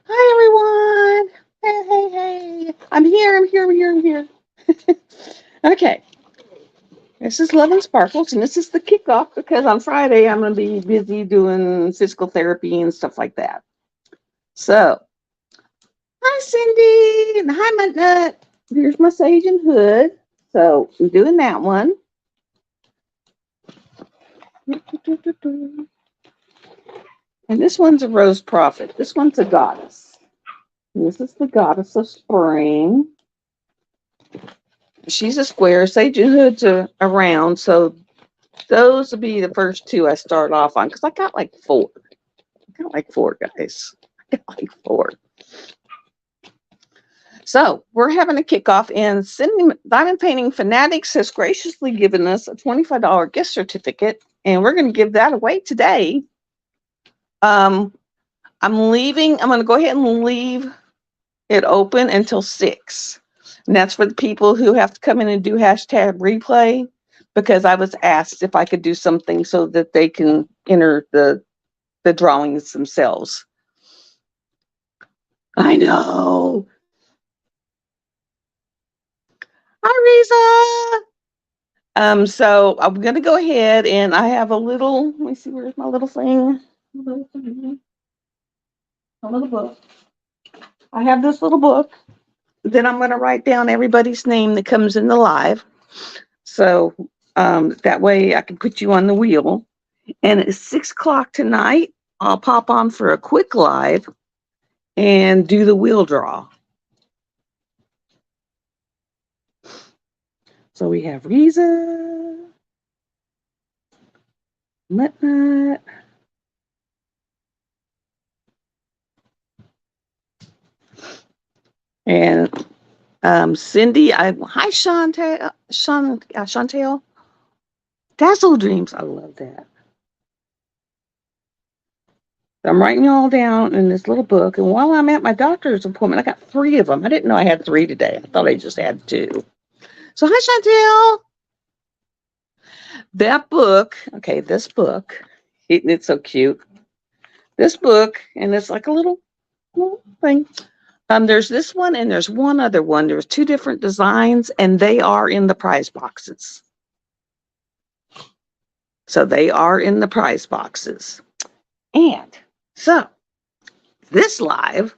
Hi, everyone. Hey, hey, hey. I'm here. Okay. This is Love and Sparkles, and this is the kickoff because on Friday I'm going to be busy doing physical therapy and stuff like that. So, hi, Cindy. And hi, my nut. Here's my sage and hood. So, I'm doing that one. And this one's a rose prophet. This one's a goddess. And this is the goddess of spring. She's a square. Sage and hood's a round. So, those will be the first two I start off on because I got like four. I got like four, guys. I got like four. So we're having a kickoff, and Diamond Painting Fanatics has graciously given us a $25 gift certificate, and we're going to give that away today. I'm leaving. I'm going to go ahead and leave it open until 6. And that's for the people who have to come in and do hashtag replay because I was asked if I could do something so that they can enter the drawings themselves. I know. Hi, Risa. So I'm gonna go ahead and I have a little. Let me see. Where's my little thing? A little book. I have this little book. Then I'm gonna write down everybody's name that comes in the live. So that way I can put you on the wheel. And at 6 o'clock tonight, I'll pop on for a quick live and do the wheel draw. So we have Riza, Nut, and Cindy. Hi, Chantel. Dazzle Dreams. I love that. I'm writing you all down in this little book. And while I'm at my doctor's appointment, I got 3 of them. I didn't know I had 3 today. I thought I just had 2. So, hi, Chantel. That book, okay, this book, it's so cute. This book, and it's like a little thing. There's this one and there's one other one. There's 2 different designs, and they are in the prize boxes. So they are in the prize boxes. And so this live,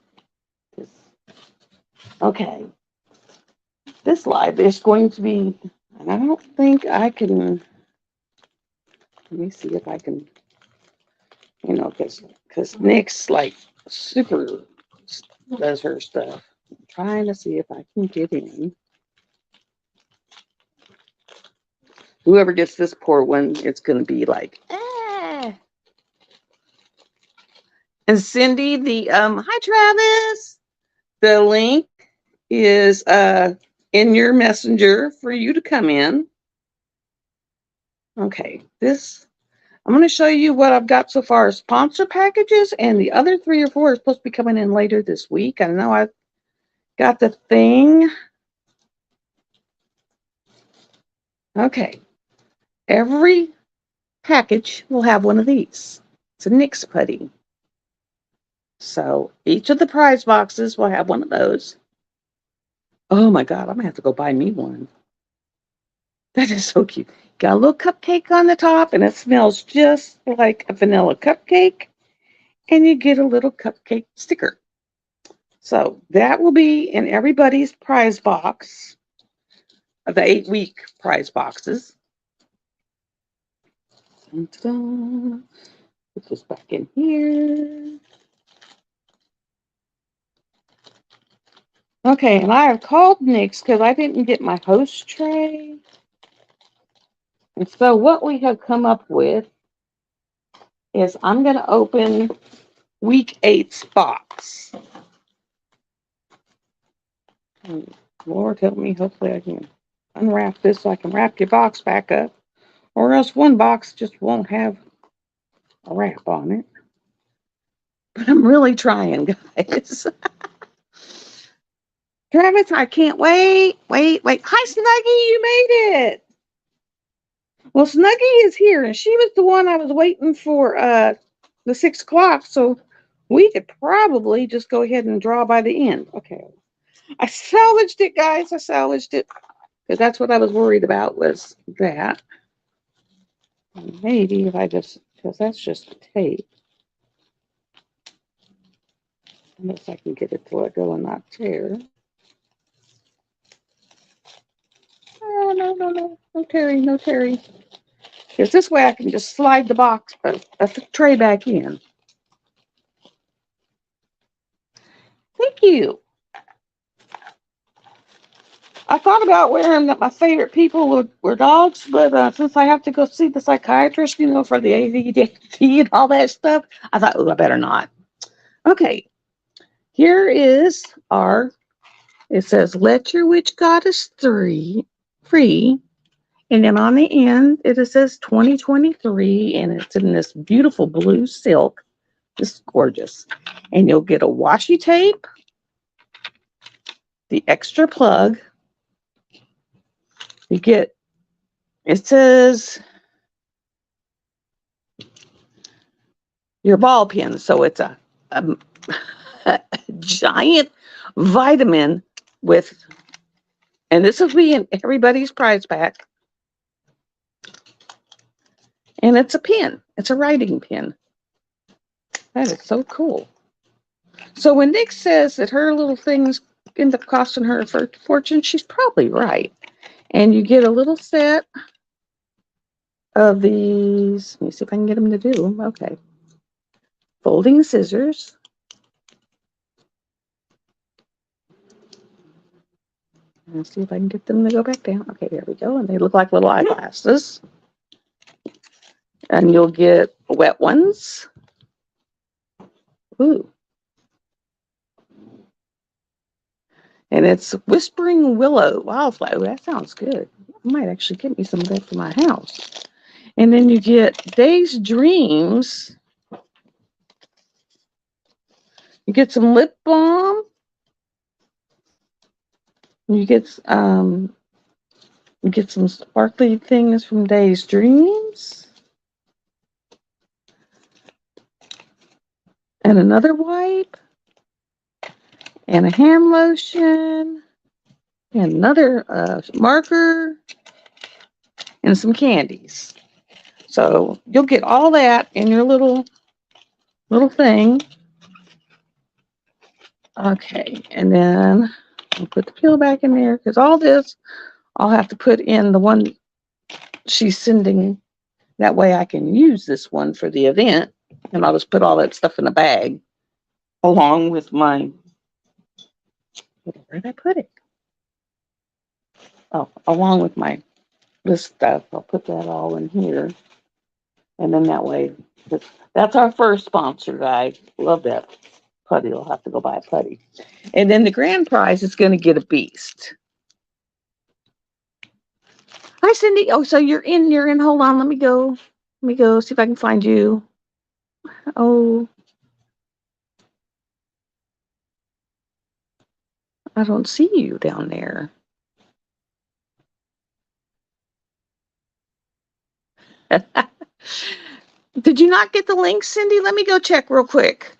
okay, this live is going to be, and I don't think I can, let me see if I can, because Nick's like super does her stuff. I'm trying to see if I can get in. Whoever gets this poor one, it's going to be like, ah. And Cindy, hi Travis. The link is in your messenger for you to come in. Okay, I'm going to show you what I've got so far as sponsor packages, and the other 3 or 4 are supposed to be coming in later this week. I know I've got the thing. Okay, every package will have one of these. It's a NYX putty. So each of the prize boxes will have one of those. Oh my God, I'm going to have to go buy me one. That is so cute. Got a little cupcake on the top, and it smells just like a vanilla cupcake. And you get a little cupcake sticker. So that will be in everybody's prize box, of the 8-week prize boxes. Put this back in here. Okay, and I have called NYX because I didn't get my host tray. And so what we have come up with is I'm going to open week 8's box. Lord help me, hopefully I can unwrap this so I can wrap your box back up. Or else one box just won't have a wrap on it. But I'm really trying, guys. Travis, I can't wait. Hi, Snuggie, you made it. Well, Snuggie is here, and she was the one I was waiting for the 6 o'clock. So We could probably just go ahead and draw by the end. Okay. I salvaged it, guys. I salvaged it. Because that's what I was worried about was that. Maybe if I just, because that's just tape. Unless I can get it to let go and not tear. Oh, no, no, no. No tearing, no tearing. Because this way I can just slide the box, the tray back in. Thank you. I thought about wearing that my favorite people were dogs, but since I have to go see the psychiatrist, for the ADD and all that stuff, I thought, oh, I better not. Okay, here is it says, let your witch goddess free. And then on the end, it says 2023, and it's in this beautiful blue silk. This is gorgeous. And you'll get a washi tape, the extra plug. It says your ball pen. So it's a giant vitamin and this will be in everybody's prize pack. And it's a pen. It's a writing pen. That is so cool. So when Nick says that her little things end up costing her a fortune, she's probably right. And you get a little set of these. Let me see if I can get them to do them. Okay. Folding scissors. Let's see if I can get them to go back down. Okay, there we go. And they look like little eyeglasses. And you'll get wet ones. Ooh. And it's Whispering Willow Wildflower. That sounds good. I might actually get me some of that for my house. And then you get Day's Dreams. You get some lip balm. You get some sparkly things from Day's Dreams. And another wipe. And a hand lotion. And another marker. And some candies. So you'll get all that in your little thing. Okay, and then I'll put the pill back in there because all this I'll have to put in the one she's sending. That way I can use this one for the event, and I'll just put all that stuff in a bag along with my. Where did I put it? Oh, along with this stuff. I'll put that all in here, and then that way, that's our first sponsor, guys. Love that. Putty will have to go buy a putty. And then the grand prize is going to get a beast. Hi, Cindy. Oh, so you're in. Hold on. Let me go see if I can find you. Oh, I don't see you down there. Did you not get the link, Cindy? Let me go check real quick.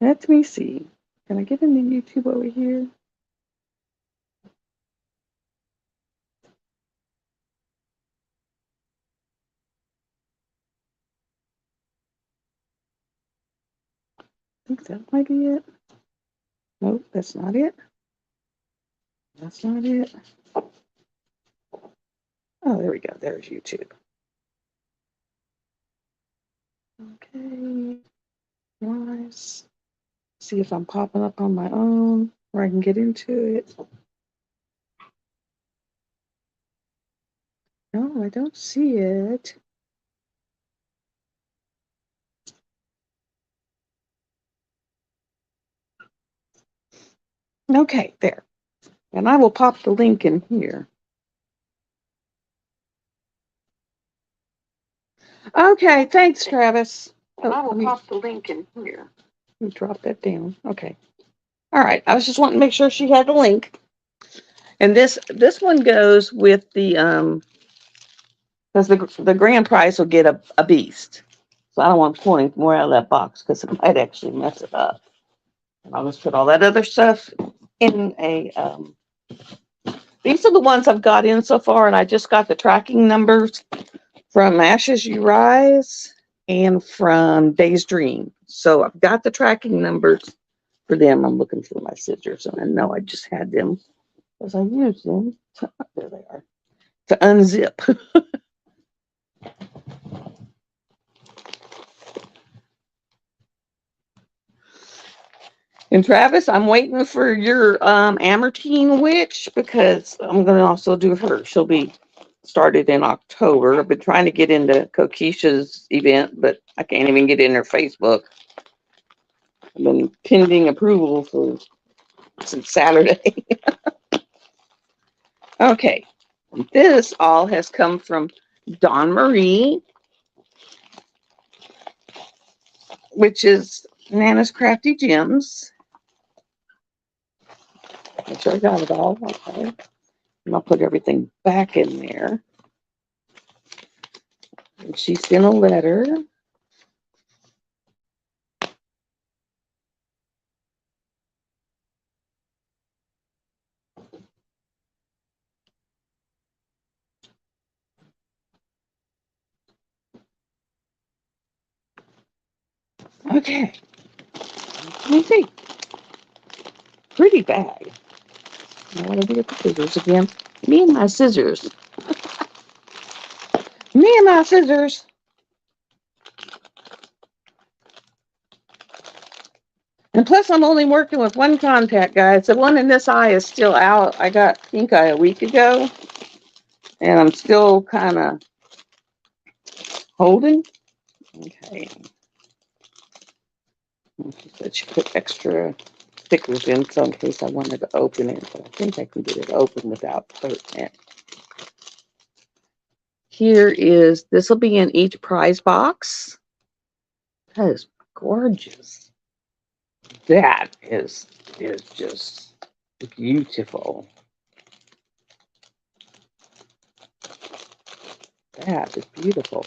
Let me see. Can I get into YouTube over here? I think that might be it. Nope, that's not it. That's not it. Oh, there we go. There's YouTube. Okay. Nice. See if I'm popping up on my own where I can get into it. No, I don't see it. Okay, there. And I will pop the link in here. Okay, thanks, Travis. I will pop the link in here. Let me drop that down. Okay. All right. I was just wanting to make sure she had the link. And this one goes with the because the grand prize will get a beast. So I don't want to pull any more out of that box because it might actually mess it up. And I'll just put all that other stuff in a. These are the ones I've got in so far, and I just got the tracking numbers from Ashes You Rise and from Day's Dream. So I've got the tracking numbers for them. I'm looking for my scissors, and I know I just had them because I used them. There they are. To unzip. And Travis, I'm waiting for your Amertine witch because I'm going to also do her. She'll be started in October. I've been trying to get into Kokisha's event, but I can't even get in her Facebook. I've been pending approval since Saturday. Okay. This all has come from Dawn Marie, which is Nana's Crafty Gems. Make sure I got it all. Okay. And I'll put everything back in there. And she sent a letter. Okay. Let me see. Pretty bag. I want to get the scissors again. Me and my scissors. Me and my scissors. And plus, I'm only working with one contact, guys. The one in this eye is still out. I got pink eye a week ago. And I'm still kind of holding. Okay. She said she put extra stickers in, so in case I wanted to open it. But I think I can get it open without hurting it. Here is, this will be in each prize box. That is gorgeous. That is just beautiful. That is beautiful.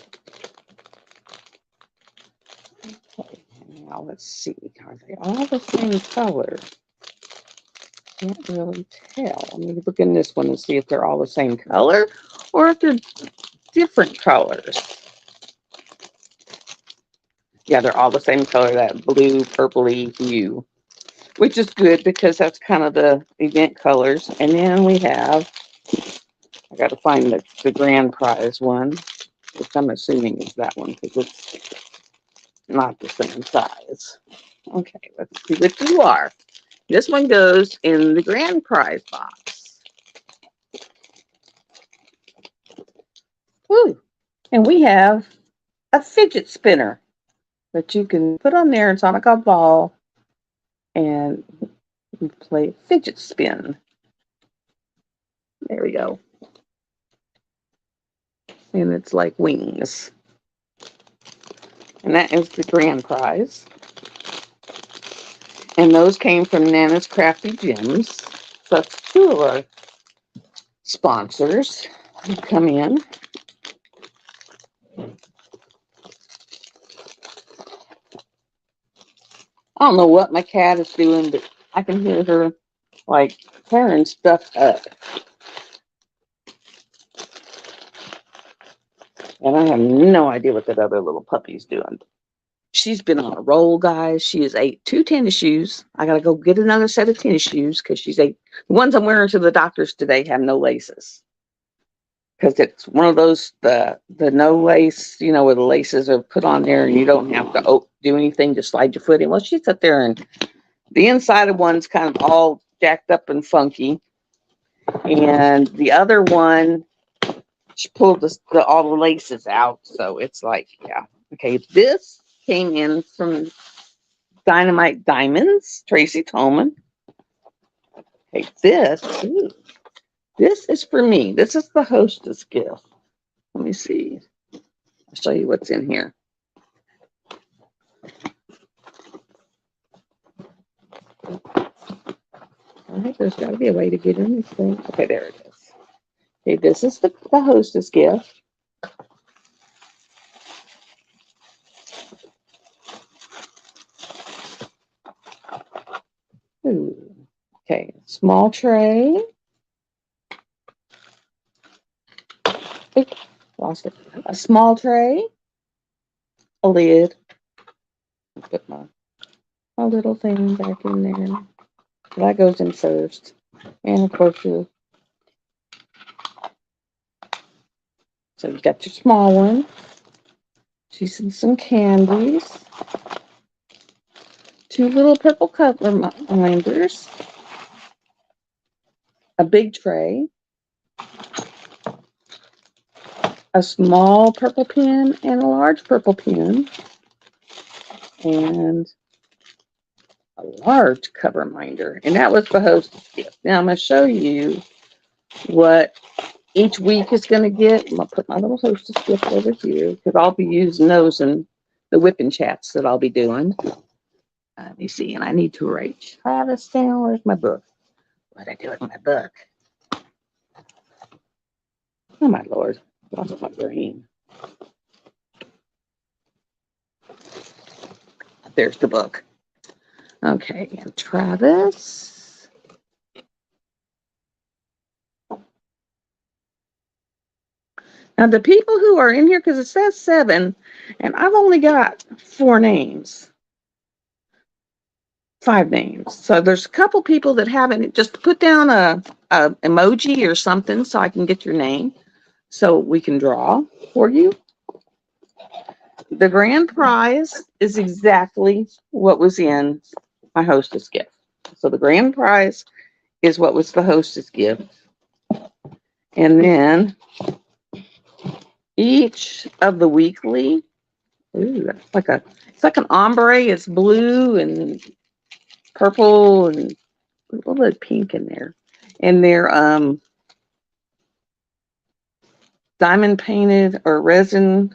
Okay, now let's see. Are they all the same color? Can't really tell. Let me look in this one and see if they're all the same color or if they're different colors. Yeah, they're all the same color, that blue, purpley hue, which is good because that's kind of the event colors. And then we have, I got to find the grand prize one, which I'm assuming is that one because it's not the same size. Okay, let's see what you are. This one goes in the grand prize box. Woo! And we have a fidget spinner that you can put on there. It's on like a ball, and you play fidget spin. There we go. And it's like wings. And that is the grand prize. And those came from Nana's Crafty Gems. So that's two of our sponsors who come in. I don't know what my cat is doing, but I can hear her like tearing stuff up. And I have no idea what that other little puppy's doing. She's been on a roll, guys. She has ate 2 tennis shoes. I got to go get another set of tennis shoes because she's ate. The ones I'm wearing to the doctors today have no laces. Because it's one of those, the no lace, you know, where the laces are put on there and you don't have to do anything to slide your foot in. Well, she sat there and the inside of one's kind of all jacked up and funky. And the other one, she pulled all the laces out. So it's like, yeah. Okay, this came in from Dynamite Diamonds, Tracy Tolman. Okay, this is for me. This is the hostess gift. Let me see. I'll show you what's in here. All right, there's got to be a way to get in this thing. Okay, there it is. Okay, this is the hostess gift. Ooh. Okay, small tray. Oop, lost it. A small tray, a lid. Put my little thing back in there. That goes in first. And of course, so you got your small one. She's in some candies. Two little purple color minders. A big tray. A small purple pen and a large purple pen. And a large cover minder. And that was the hostess gift. Now I'm going to show you what each week is going to get. I'm going to put my little hostess gift over here because I'll be using those in the whipping chats that I'll be doing. Let me see. And I need to write Travis down. Where's my book? What did I do with my book? Oh, my Lord. Lost my brain. There's the book. Okay. And Travis. Now, the people who are in here, because it says 7, and I've only got 4 names. 5 names. So there's a couple people that haven't. Just put down a emoji or something so I can get your name so we can draw for you. The grand prize is exactly what was in my hostess gift. So the grand prize is what was the hostess gift. And then each of the weekly, it's like an ombre. It's blue and purple and a little bit of pink in there. And they're diamond painted or resin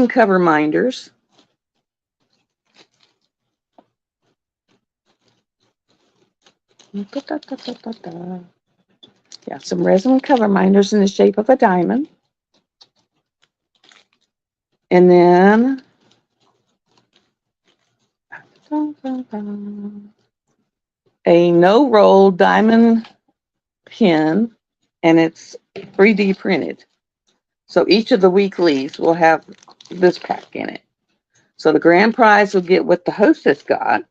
cover minders. Yeah, some resin cover minders in the shape of a diamond. And then a no-roll diamond pin, and it's 3D printed. So each of the weeklies will have this pack in it. So the grand prize will get what the hostess got,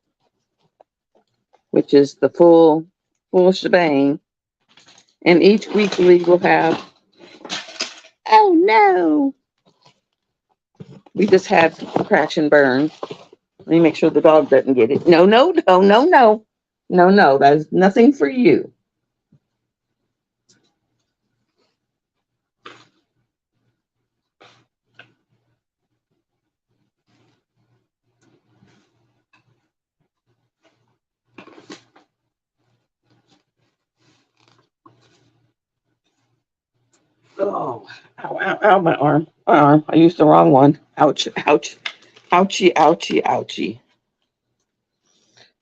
which is the full shebang. And each weekly will have, oh no, we just had crash and burn. Let me make sure the dog doesn't get it. No, no, no, no, no. No, no, that is nothing for you. Oh, ow, ow, ow, my arm. My arm. I used the wrong one. Ouch, ouch, ouchie, ouchie, ouchie.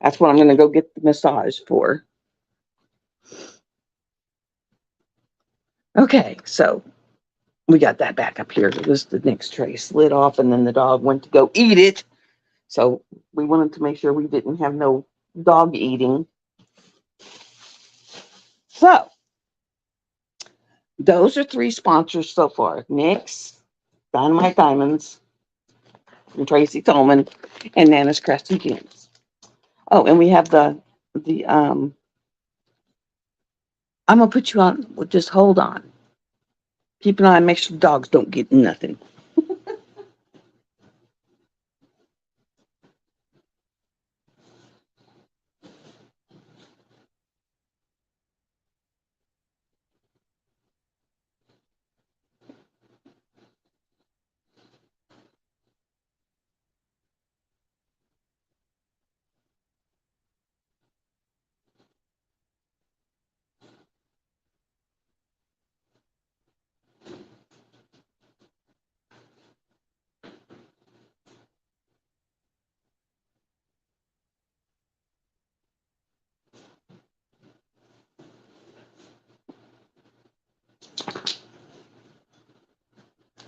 That's what I'm going to go get the massage for. Okay, so we got that back up here. It was the next tray slid off, and then the dog went to go eat it. So we wanted to make sure we didn't have no dog eating. So those are 3 sponsors so far. NYX, Dynamite Diamonds, from Tracy Tolman, and Nana's Crafty Gems. Oh, and we have the I'm gonna put you on. Well, just hold on. Keep an eye and make sure the dogs don't get nothing.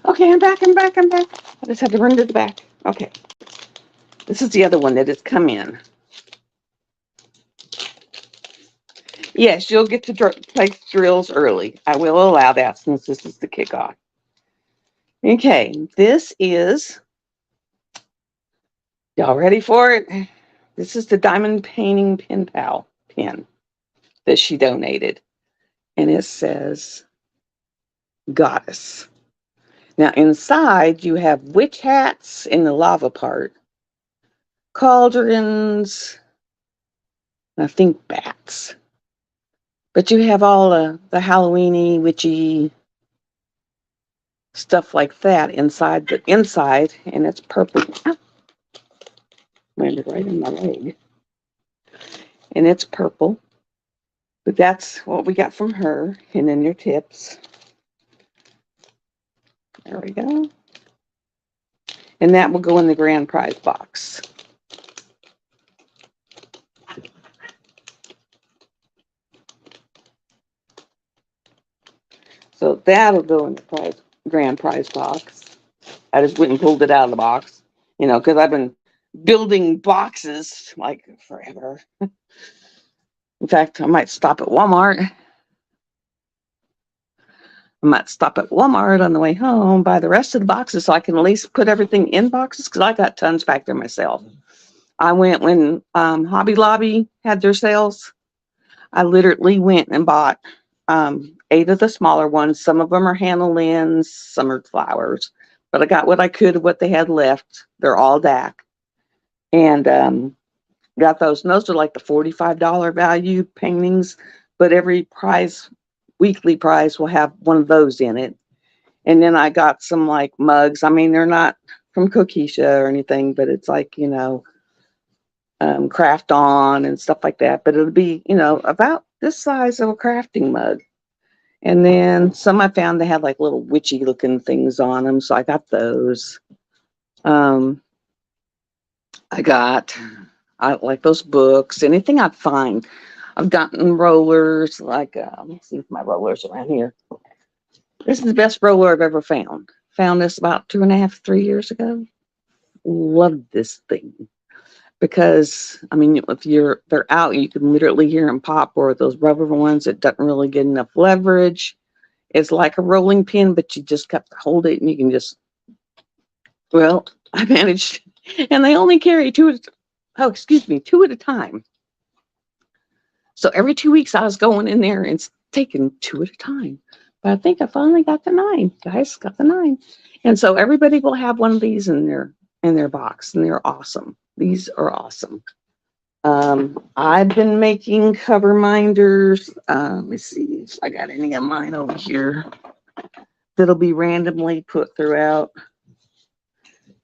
Okay, I'm back. I just had to run to the back. Okay. This is the other one that has come in. Yes, you'll get to place drills early. I will allow that since this is the kickoff. Okay, this is, y'all ready for it? This is the diamond painting pen pal pen that she donated. And it says Goddess. Now inside you have witch hats in the lava part, cauldrons, and I think bats. But you have all the Halloweeny, witchy stuff like that inside the inside, and it's purple. Ah, landed right in my leg. And it's purple. But that's what we got from her. And then your tips. There we go. And that will go in the grand prize box. So that'll go in the grand prize box. I just went and pulled it out of the box, because I've been building boxes like forever. In fact, I might stop at Walmart. On the way home, buy the rest of the boxes so I can at least put everything in boxes because I got tons back there myself. I went when Hobby Lobby had their sales. I literally went and bought 8 of the smaller ones. Some of them are Hannah Lynn's, some are flowers. But I got what I could of what they had left. They're all DAC. And got those. And those are like the $45 value paintings. But every weekly prize will have one of those in it. And then I got some like mugs. I mean, they're not from Coquisha or anything, but it's like, craft on and stuff like that. But it'll be, about this size of a crafting mug. And then some I found they had like little witchy looking things on them. So I got those. I like those books, anything I find. I've gotten rollers, like, let's see if my rollers around here. This is the best roller I've ever found. Found this about 2.5, 3 years ago. Love this thing. Because, I mean, if they're out, you can literally hear them pop, or those rubber ones that doesn't really get enough leverage. It's like a rolling pin, but you just have to hold it and you can just, well, I managed, and they only carry two at a time. So every 2 weeks I was going in there and taking 2 at a time. But I think I finally got the 9, guys, got the 9. And so everybody will have one of these in their box, and they're awesome. These are awesome. I've been making cover minders. Let me see if I got any of mine over here that'll be randomly put throughout.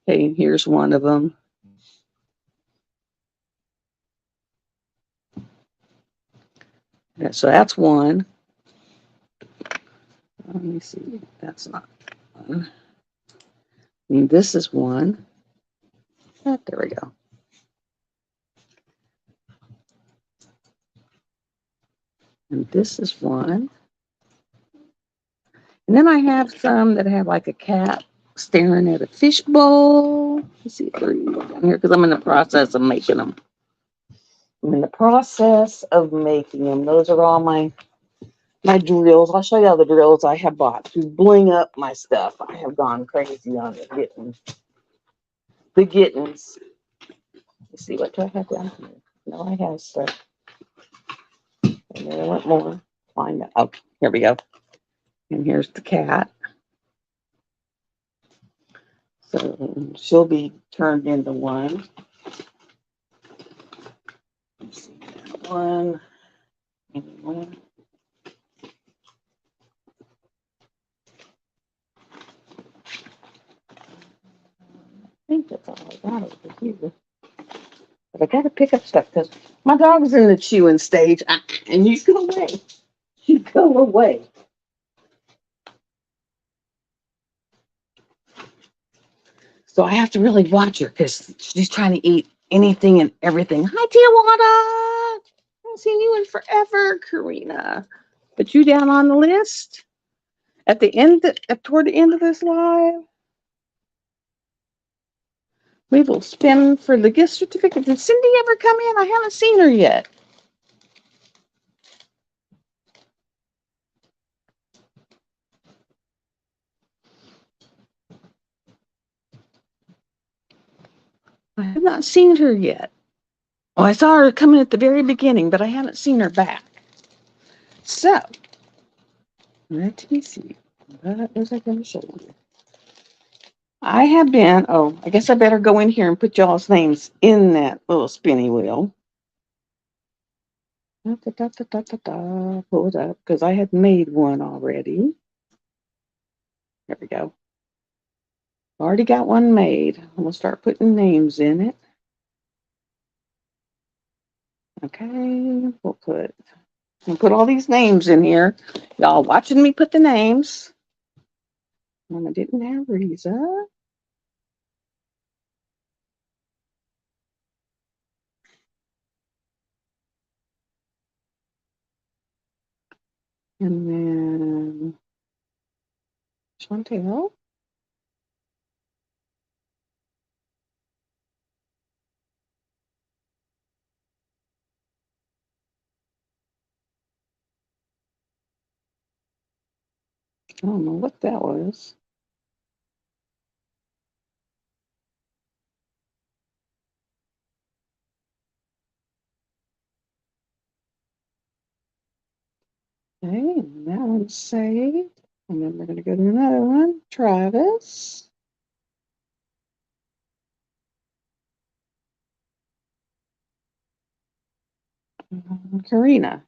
Okay, here's one of them. So that's one. Let me see. That's not one. I mean, this is one. Oh, there we go. And this is one. And then I have some that have like a cat staring at a fish bowl. Let's see if they're down here because I'm in the process of making them. Those are all my drills. I'll show you all the drills I have bought to bling up my stuff. I have gone crazy on the gittins. Let's see, what do I have down here? No, I have stuff. And then I want more. Find out. Oh, here we go. And here's the cat. So she'll be turned into one. Let's see, one. And one. I think that's all I got over here. But I gotta pick up stuff because my dog's in the chewing stage. And you go away. You go away. So I have to really watch her because she's trying to eat anything and everything. Hi, Tijuana. I haven't seen you in forever, Karina. But you down on the list at the end, toward the end of this live. We will spin for the gift certificate. Did Cindy ever come in? I haven't seen her yet. I have not seen her yet. Well, I saw her coming at the very beginning, but I haven't seen her back. So, let me see. What was I going to show you? I have been, I guess I better go in here and put y'all's names in that little spinny wheel. Pull it up, because I had made one already. There we go. Already got one made. I'm going to start putting names in it. Okay, we'll put all these names in here. Y'all watching me put the names. I didn't have Riza. And then Chantel. I don't know what that was. Okay, and that one's saved. And then we're going to go to another one. Travis. Karina.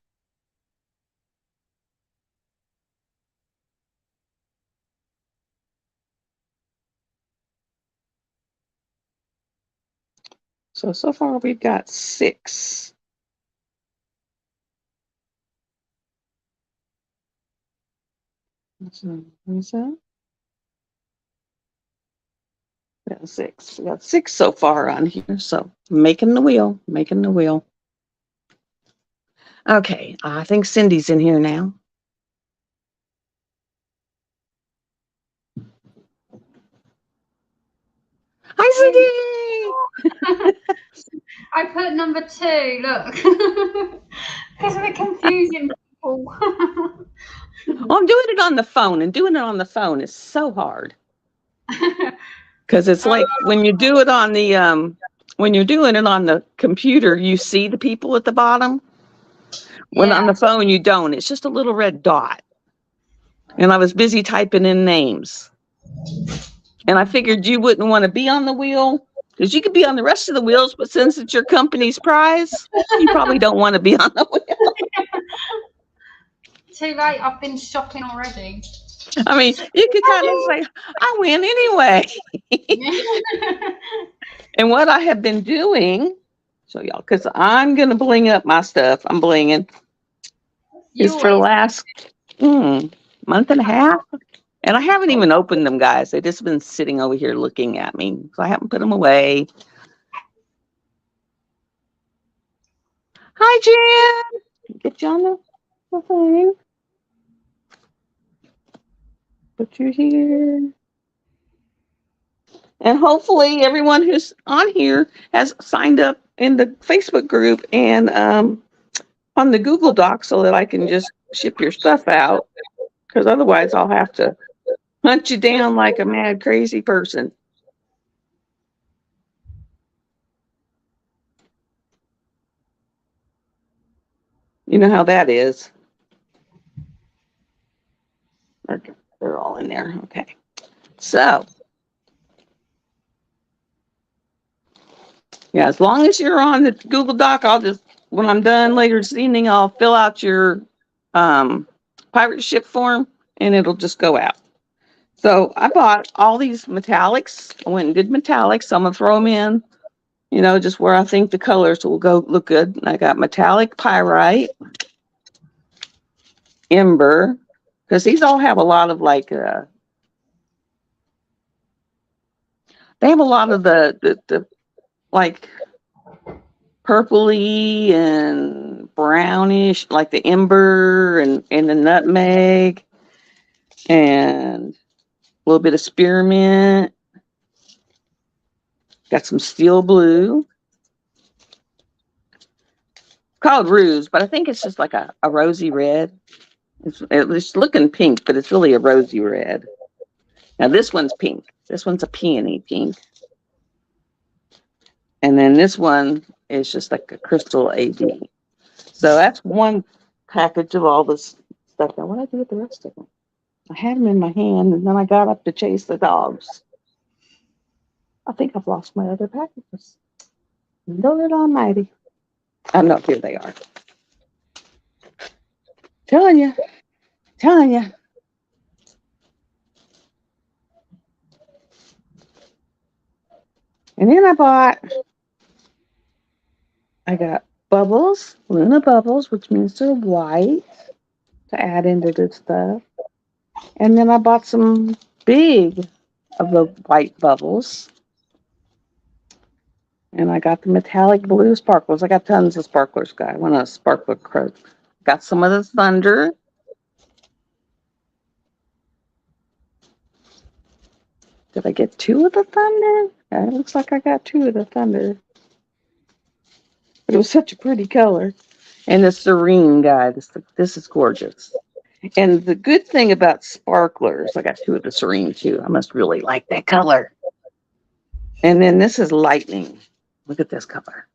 So far we've got 6. So, Lisa. Yeah, 6. We got 6 so far on here. So making the wheel. Okay, I think Cindy's in here now. Hi, Cindy! I put number 2, look. Because we're confusing people. I'm doing it on the phone, and doing it on the phone is so hard. Because it's like when you do it on the when you're doing it on the computer, you see the people at the bottom. When on the phone, you don't. It's just a little red dot. And I was busy typing in names. And I figured you wouldn't want to be on the wheel because you could be on the rest of the wheels, but since it's your company's prize, you probably don't want to be on the wheel. Too late, I've been shopping already. I mean, you could kind of say, I win anyway. And what I have been doing, so y'all, because I'm going to bling up my stuff, I'm blinging, is for the last month and a half. And I haven't even opened them, guys. They've just been sitting over here looking at me. So I haven't put them away. Hi, Jen. Get you on the thing. Put you here. And hopefully everyone who's on here has signed up in the Facebook group and on the Google Doc so that I can just ship your stuff out. Because otherwise I'll have to hunt you down like a mad, crazy person. You know how that is. They're all in there. Okay. So, yeah, as long as you're on the Google Doc, I'll just, when I'm done later this evening, I'll fill out your pirate ship form and it'll just go out. So I bought all these metallics. I went and did metallics. So I'm going to throw them in, just where I think the colors will go look good. And I got metallic pyrite, ember, because these all have a lot of they have a lot of the like purpley and brownish, like the ember and the nutmeg and a little bit of spearmint. Got some steel blue. It's called ruse, but I think it's just like a rosy red. It's looking pink, but it's really a rosy red. Now this one's pink. This one's a peony pink. And then this one is just like a crystal AB. So that's one package of all this stuff. Now, what did I do with the rest of them? I had them in my hand, and then I got up to chase the dogs. I think I've lost my other packages. Lord Almighty. Oh, no, here they are. Telling you, telling you. And then I got bubbles, Luna bubbles, which means they're white to add into this stuff. And then I bought some big of the white bubbles. And I got the metallic blue sparkles. I got tons of sparklers, guy. I want a sparkler croak. Got some of the thunder. Did I get 2 of the thunder? Yeah, it looks like I got 2 of the thunder. But it was such a pretty color. And the serene guy. This is gorgeous. And the good thing about sparklers, I got 2 of the serene too. I must really like that color. And then this is lightning. Look at this color.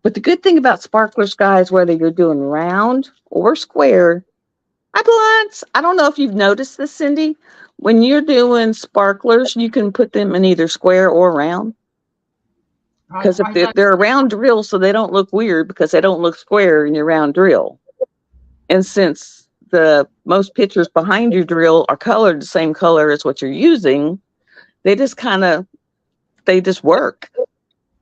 But the good thing about sparklers, guys, whether you're doing round or square, I don't know if you've noticed this, Cindy. When you're doing sparklers, you can put them in either square or round. Because if they're a round drill, so they don't look weird because they don't look square in your round drill. And since the most pictures behind your drill are colored the same color as what you're using, they just work.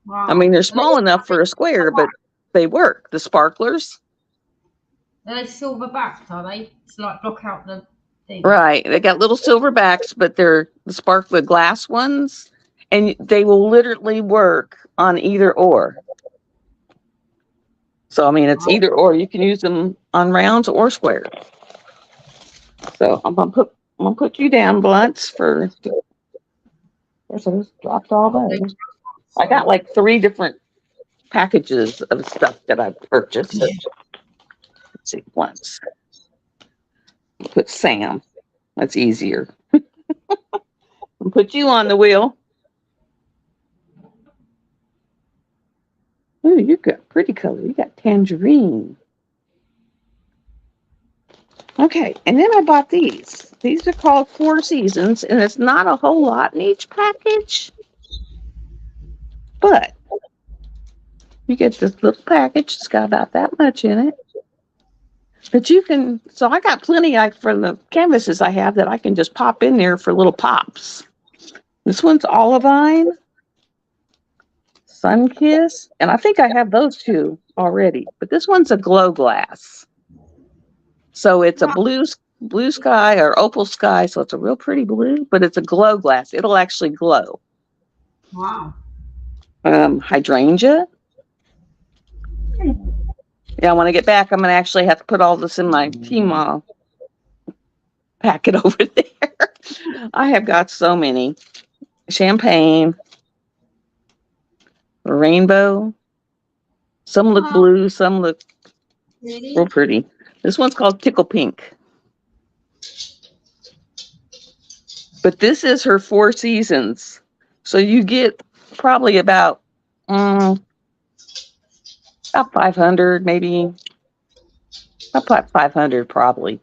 Wow. I mean, they're small enough for a square, but they work. The sparklers. Are they silver backed, are they? To like block out the thing. Right. They got little silver backs, but they're the sparkler glass ones. And they will literally work on either or. So, I mean, it's either or. You can use them on rounds or squares. So I'm gonna put you down, Blunts, for. I just dropped all those. I got like 3 different packages of stuff that I've purchased. Let's see, once. Put Sam. That's easier. I'll put you on the wheel. Ooh, you got pretty color. You got tangerine. Okay, and then I bought these. These are called 4 Seasons, and it's not a whole lot in each package. But you get this little package. It's got about that much in it. But you can, so I got plenty from the canvases I have that I can just pop in there for little pops. This one's Olivine, Sunkiss, and I think I have those 2 already. But this one's a glow glass. So it's a blue sky or opal sky, so it's a real pretty blue, but it's a glow glass. It'll actually glow. Wow. Hydrangea. Yeah, when I get back, I'm going to actually have to put all this in my Tmall packet over there. I have got so many. Champagne. Rainbow. Some look blue, some look real pretty. This one's called Tickle Pink. But this is her 4 Seasons. So you get probably about 500, maybe. About 500 probably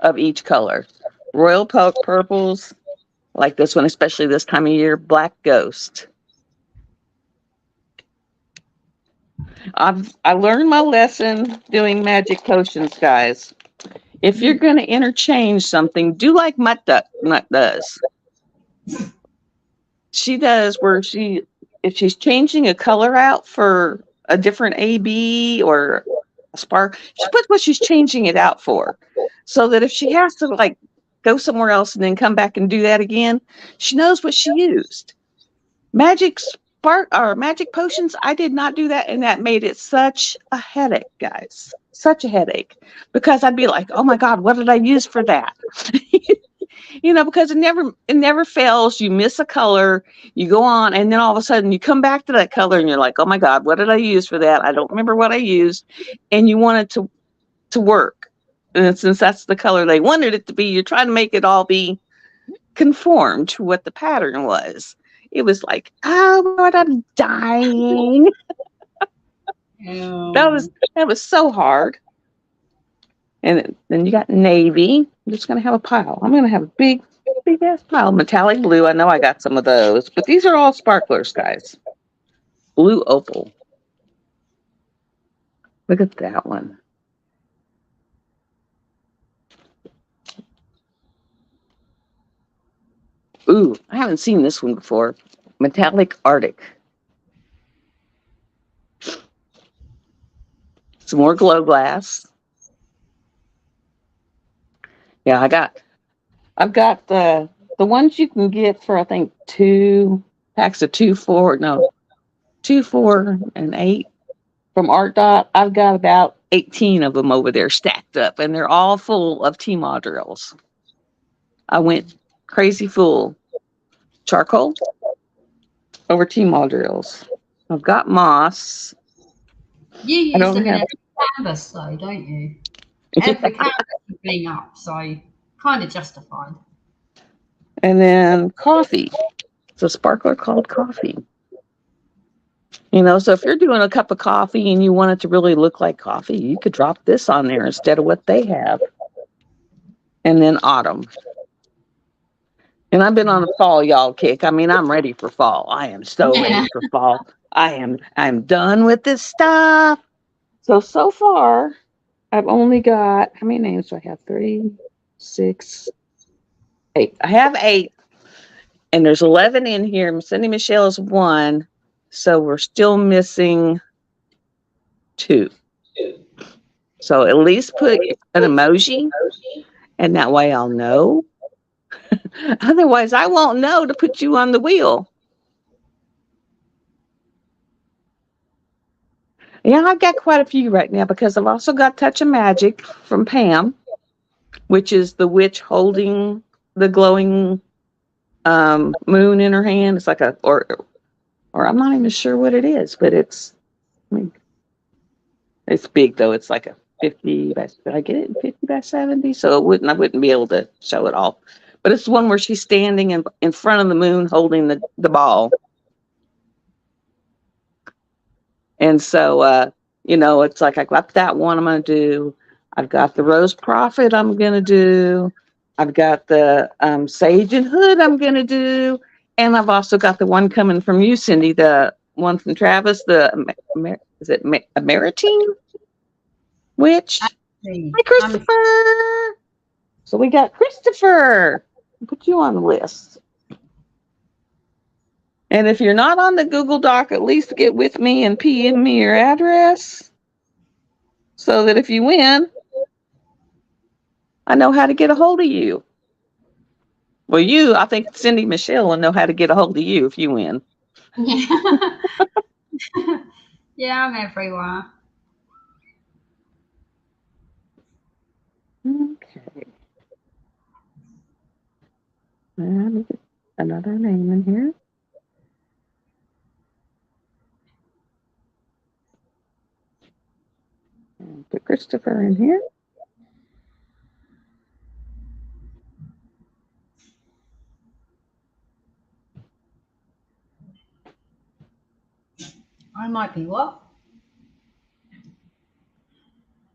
of each color. Royal purples, like this one, especially this time of year. Black Ghost. I learned my lesson doing magic potions, guys. If you're going to interchange something, do like Nut does. She does where if she's changing a color out for a different AB or a spark, she puts what she's changing it out for. So that if she has to like go somewhere else and then come back and do that again, she knows what she used. Magic potions, I did not do that, and that made it such a headache, guys. Such a headache. Because I'd be like, oh my God, what did I use for that? Because it never fails. You miss a color, you go on, and then all of a sudden you come back to that color and you're like, oh my God, what did I use for that? I don't remember what I used. And you want it to work. And since that's the color they wanted it to be, you're trying to make it all be conformed to what the pattern was. It was like, oh my God, I'm dying. That Oh. was that was so hard. And then you got navy. I'm just gonna have a pile. I'm gonna have a big ass pile. Metallic blue. I know I got some of those, but these are all sparklers, guys. Blue opal. Look at that one. Ooh, I haven't seen this one before. Metallic Arctic. Some more glow glass. Yeah, I've got the ones you can get for I think 2 packs of 2, 4, and 8 from Art Dot. I've got about 18 of them over there stacked up, and they're all full of T-Mod drills. I went crazy full. Charcoal over T-Mod drills. I've got moss. You I use don't them in have. every canvas, though, don't you? Every canvas you bring up, so kind of justified. And then coffee. It's a sparkler called coffee. So if you're doing a cup of coffee and you want it to really look like coffee, you could drop this on there instead of what they have. And then autumn. And I've been on a fall y'all kick. I mean, I'm ready for fall. I am so ready for fall. I'm done with this stuff. So far, I've only got, how many names do I have? 3, 6, 8. I have 8, and there's 11 in here. Cindy Michelle is 1, so we're still missing 2. So at least put an emoji, and that way I'll know. Otherwise, I won't know to put you on the wheel. Yeah, I've got quite a few right now because I've also got Touch of Magic from Pam, which is the witch holding the glowing moon in her hand. It's like or I'm not even sure what it is, but I mean, it's big though. It's like a 50 by, did I get it in 50 by 70? So I wouldn't be able to show it all. But it's the one where she's standing in front of the moon holding the ball. And so, it's like I got that one I'm going to do. I've got the Rose Prophet I'm going to do. I've got the Sage and Hood I'm going to do. And I've also got the one coming from you, Cindy, the one from Travis, is it Maritime Witch? Hi, Christopher. So we got Christopher. I'll put you on the list. And if you're not on the Google Doc, at least get with me and PM me your address so that if you win, I know how to get a hold of you. Well, I think Cindy Michelle will know how to get a hold of you if you win. Yeah. Yeah, I'm everywhere. Okay. Let me get another name in here. And put Christopher in here. I might be what?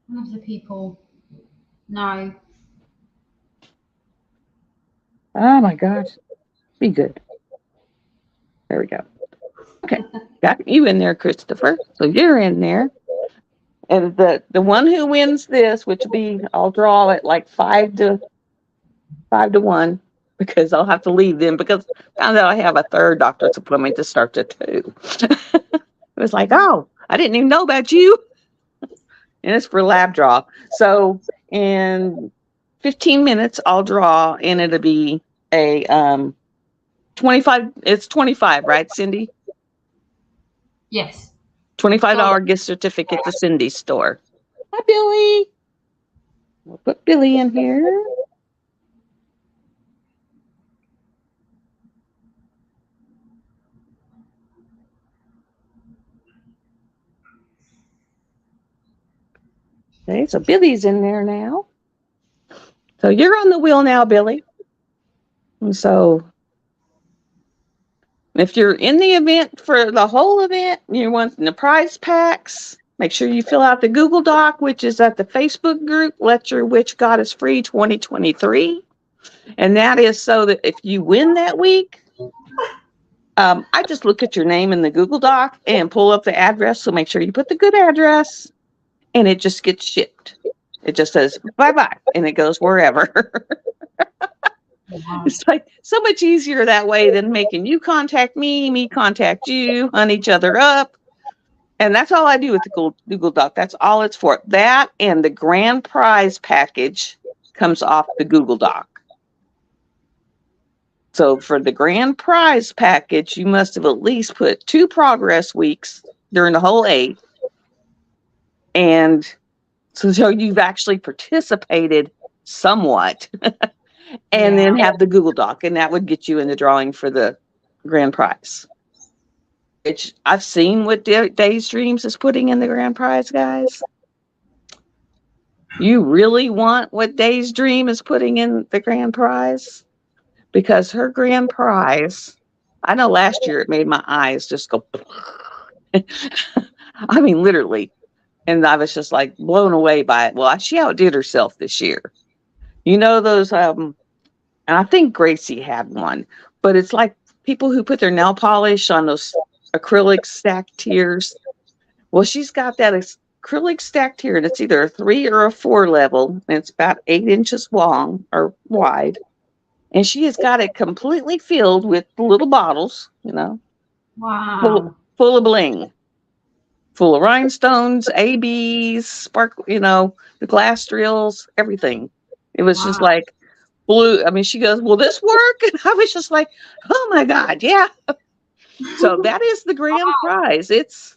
One of the people. No. Oh my gosh. Be good. There we go. Okay. Got you in there, Christopher. So you're in there. And the one who wins this, which will be, I'll draw it like 5 to 1, because I'll have to leave them because I found out I have a third doctor's appointment to start at 2. It was like, oh, I didn't even know about you. And it's for lab draw. So in 15 minutes, I'll draw, and it'll be a 25. It's 25, right, Cindy? Yes. $25 gift certificate to Cindy's store. Hi, Billy. We'll put Billy in here. Okay, so Billy's in there now. So you're on the wheel now, Billy. And so If you're in the event for the whole event, you want the prize packs, make sure you fill out the Google Doc, which is at the Facebook group, Let Your Witch Goddess Free 2023. And that is so that if you win that week, I just look at your name in the Google Doc and pull up the address. So make sure you put the good address and it just gets shipped. It just says bye-bye and it goes wherever. Wow. It's like so much easier that way than making you contact me contact you, hunt each other up. And that's all I do with the Google Doc. That's all it's for. That and the grand prize package comes off the Google Doc. So for the grand prize package, you must have at least put 2 progress weeks during the whole 8. And so you've actually participated somewhat. And then have the Google Doc, and that would get you in the drawing for the grand prize. Which I've seen what Days Dreams is putting in the grand prize, guys. You really want what Days Dream is putting in the grand prize? Because her grand prize, I know last year it made my eyes just go, I mean, literally. And I was just like blown away by it. Well, she outdid herself this year. You know, those, and I think Gracie had one, but it's like people who put their nail polish on those acrylic stacked tiers. Well, she's got that acrylic stacked tier, and it's either a 3 or a 4 level, and it's about 8 inches long or wide. And she has got it completely filled with little bottles, you know, Wow. full of bling, full of rhinestones, ABs, sparkle, you know, the glass drills, everything. It was just like blue. I mean, she goes, "Will this work?" And I was just like, "Oh my God, yeah." So that is the grand prize. It's,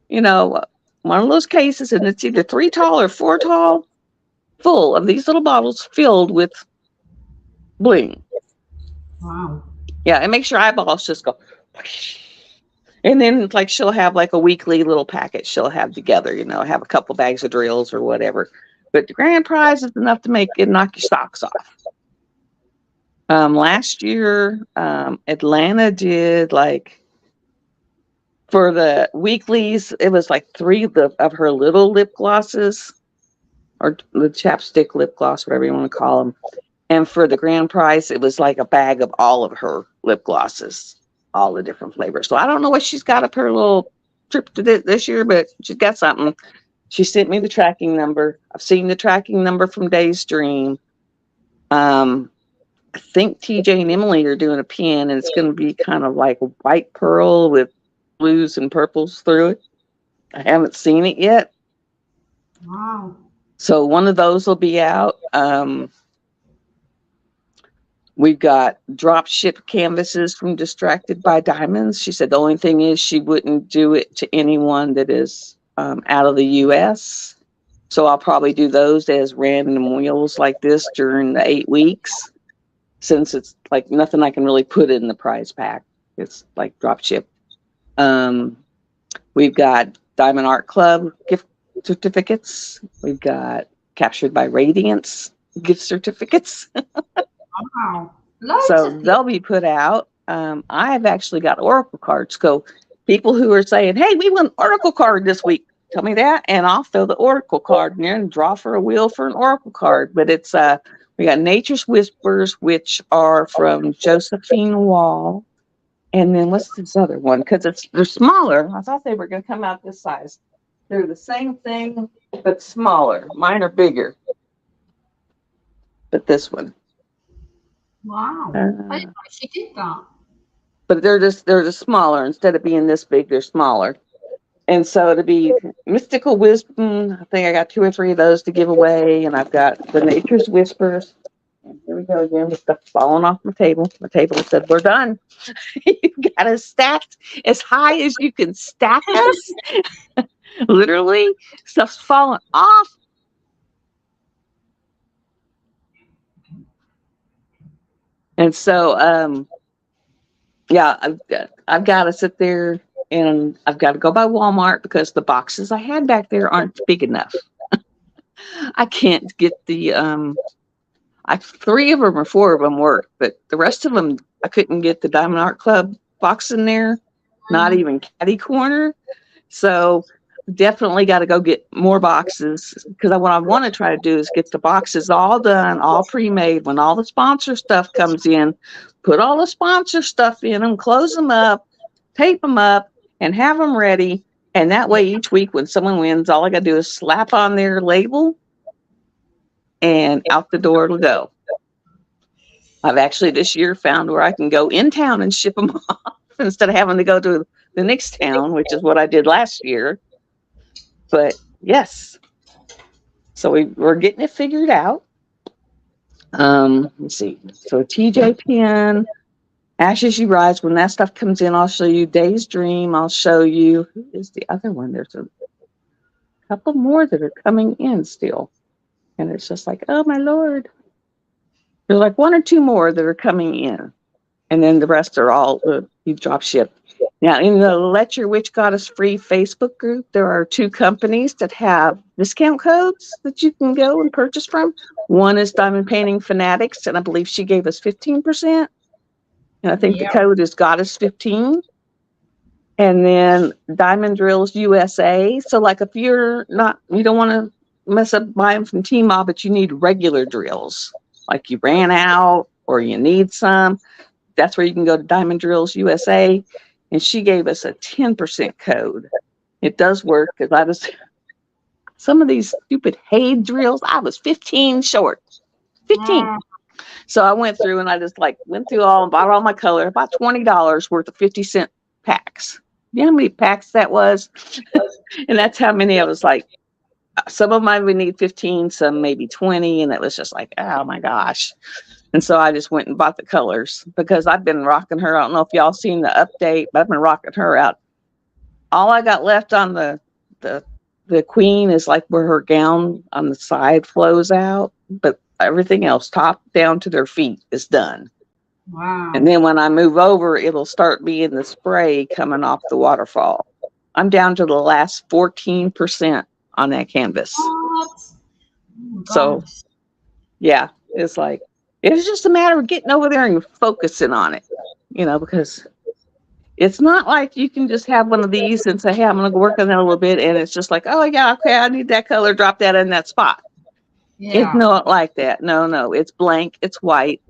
you know, one of those cases, and it's either 3 tall or 4 tall, full of these little bottles filled with bling. Wow. Yeah, and make sure eyeballs just go. And then like she'll have like a weekly little packet she'll have together, you know, have a couple bags of drills or whatever. But the grand prize is enough to make it knock your socks off. Last year, Atlanta did like for the weeklies, it was like 3 of her little lip glosses or the chapstick lip gloss, whatever you want to call them. And for the grand prize, it was like a bag of all of her lip glosses, all the different flavors. So I don't know what she's got up her little trip to this year, but she's got something. She sent me the tracking number. I've seen the tracking number from Days Dream. I think TJ and Emily are doing a pin, and it's going to be kind of like a white pearl with blues and purples through it. I haven't seen it yet. Wow. So one of those will be out. We've got drop ship canvases from Distracted by Diamonds. She said the only thing is she wouldn't do it to anyone that is out of the U.S. So I'll probably do those as random wheels like this during the 8 weeks, since it's like nothing I can really put in the prize pack. It's like drop ship. We've got Diamond Art Club gift certificates. We've got Captured by Radiance gift certificates. Wow. Loads So of they'll be put out. I've actually got Oracle cards. So people who are saying, "Hey, we want an Oracle card this week," tell me that, and I'll throw the Oracle card in there and draw for a wheel for an Oracle card. But it's we got Nature's Whispers, which are from Josephine Wall, and then what's this other one? Because they're smaller. I thought they were going to come out this size. They're the same thing but smaller. Mine are bigger, but this one. Wow. I didn't know she did that. But they're just smaller. Instead of being this big, they're smaller. And so to be Mystical Wisdom, I think I got 2 or 3 of those to give away. And I've got the Nature's Whispers. And here we go again. The stuff's falling off my table. My table said, "We're done." You've got to stack as high as you can stack us. Literally, stuff's falling off. And so, yeah, I've got to sit there and I've got to go by Walmart because the boxes I had back there aren't big enough. I can't get the 3 of them or 4 of them work, but the rest of them I couldn't get the Diamond Art Club box in there, not even catty corner. So definitely got to go get more boxes, because what I want to try to do is get the boxes all done, all pre-made. When all the sponsor stuff comes in, put all the sponsor stuff in them, close them up, tape them up, and have them ready. And that way, each week when someone wins, all I got to do is slap on their label and out the door it'll go. I've actually this year found where I can go in town and ship them off instead of having to go to the next town, which is what I did last year. But yes, so we're getting it figured out. Let's see. So TJ Penn, Ashes You Rise. When that stuff comes in, I'll show you Day's Dream. I'll show you, who is the other one? There's a couple more that are coming in still. And it's just like, oh my Lord. There's like one or two more that are coming in. And then the rest are all you drop ship. Now, in the Let Your Witch Goddess Free Facebook group, there are 2 companies that have discount codes that you can go and purchase from. One is Diamond Painting Fanatics, and I believe she gave us 15%. And I think the code is Goddess 15. And then Diamond Drills USA. So, like, if you don't want to mess up buying from T-Mob, but you need regular drills, like you ran out or you need some, that's where you can go to Diamond Drills USA. And she gave us a 10% code. It does work, because some of these stupid Hay drills, I was 15 short. 15. So I went through and I just went through all and bought all my color, about $20 worth of 50-cent packs. You know how many packs that was? And that's how many I was like, some of mine would need 15, some maybe 20. And it was just like, oh my gosh. And so I just went and bought the colors, because I've been rocking her. I don't know if y'all seen the update, but I've been rocking her out. All I got left on the queen is like where her gown on the side flows out, but everything else, top down to their feet, is done. Wow. And then when I move over, it'll start being the spray coming off the waterfall. I'm down to the last 14% on that canvas. What? So, yeah, it's like, it's just a matter of getting over there and focusing on it, because it's not like you can just have one of these and say, hey, I'm going to work on that a little bit. And it's just like, oh, yeah, okay, I need that color. Drop that in that spot. Yeah. It's not like that. No, it's blank. It's white.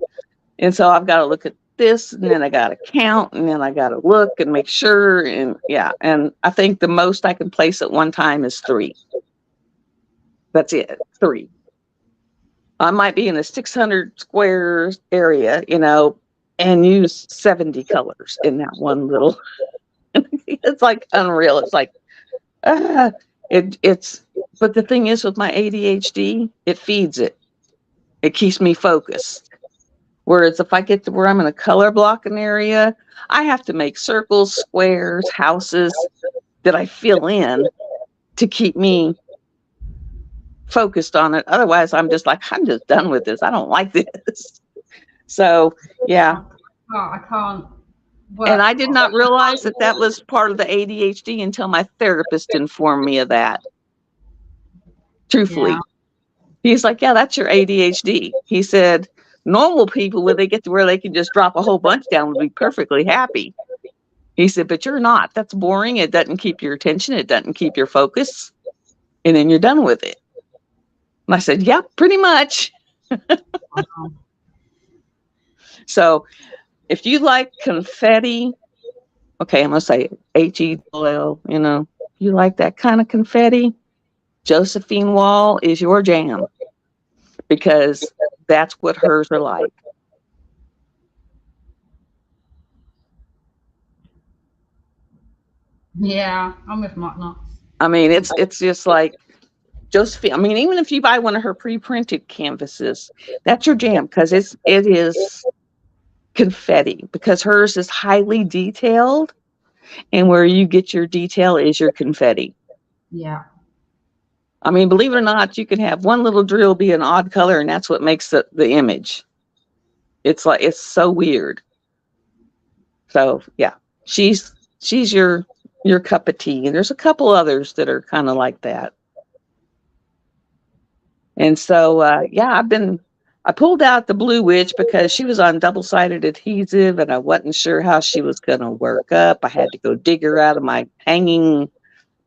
And so I've got to look at this, and then I got to count, and then I got to look and make sure. And yeah, and I think the most I can place at one time is 3. That's it, 3. I might be in a 600 square area, and use 70 colors in that one little. It's like unreal. It's like, it's. But the thing is, with my ADHD, it feeds it. It keeps me focused. Whereas if I get to where I'm in a color blocking area, I have to make circles, squares, houses that I fill in to keep me focused on it. Otherwise, I'm just done with this. I don't like this. So, yeah. Oh, I can't. And I did not realize that was part of the ADHD until my therapist informed me of that. Truthfully. Yeah. He's like, yeah, that's your ADHD. He said, normal people, when they get to where they can just drop a whole bunch down, would be perfectly happy. He said, but you're not. That's boring. It doesn't keep your attention. It doesn't keep your focus. And then you're done with it. And I said, yeah, pretty much. Wow. So if you like confetti, okay, I'm going to say HELL, if you like that kind of confetti, Josephine Wall is your jam, because that's what hers are like. Yeah, I'm with Mark Knox. I mean, it's just like Josephine. I mean, even if you buy one of her pre-printed canvases, that's your jam, because it is confetti, because hers is highly detailed, and where you get your detail is your confetti. Yeah. I mean, believe it or not, you can have one little drill be an odd color, and that's what makes the image. It's so weird. So yeah, she's your cup of tea. And there's a couple others that are kind of like that. And so yeah, I pulled out the Blue Witch because she was on double-sided adhesive and I wasn't sure how she was going to work up. I had to go dig her out of my hanging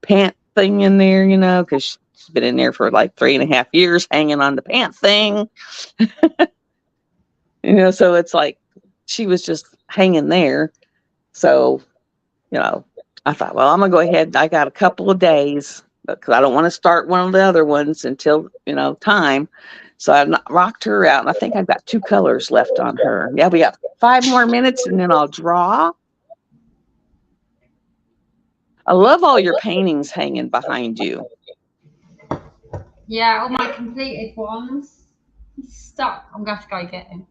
pant thing in there, because she's been in there for like 3.5 years hanging on the pant thing. So it's like she was just hanging there. So, I thought, well, I'm going to go ahead. I got a couple of days because I don't want to start one of the other ones until, time. So I rocked her out, and I think I've got 2 colors left on her. Yeah, we got 5 more minutes, and then I'll draw. I love all your paintings hanging behind you. Yeah, all my completed ones. He's stuck. I'm going to have to go get him.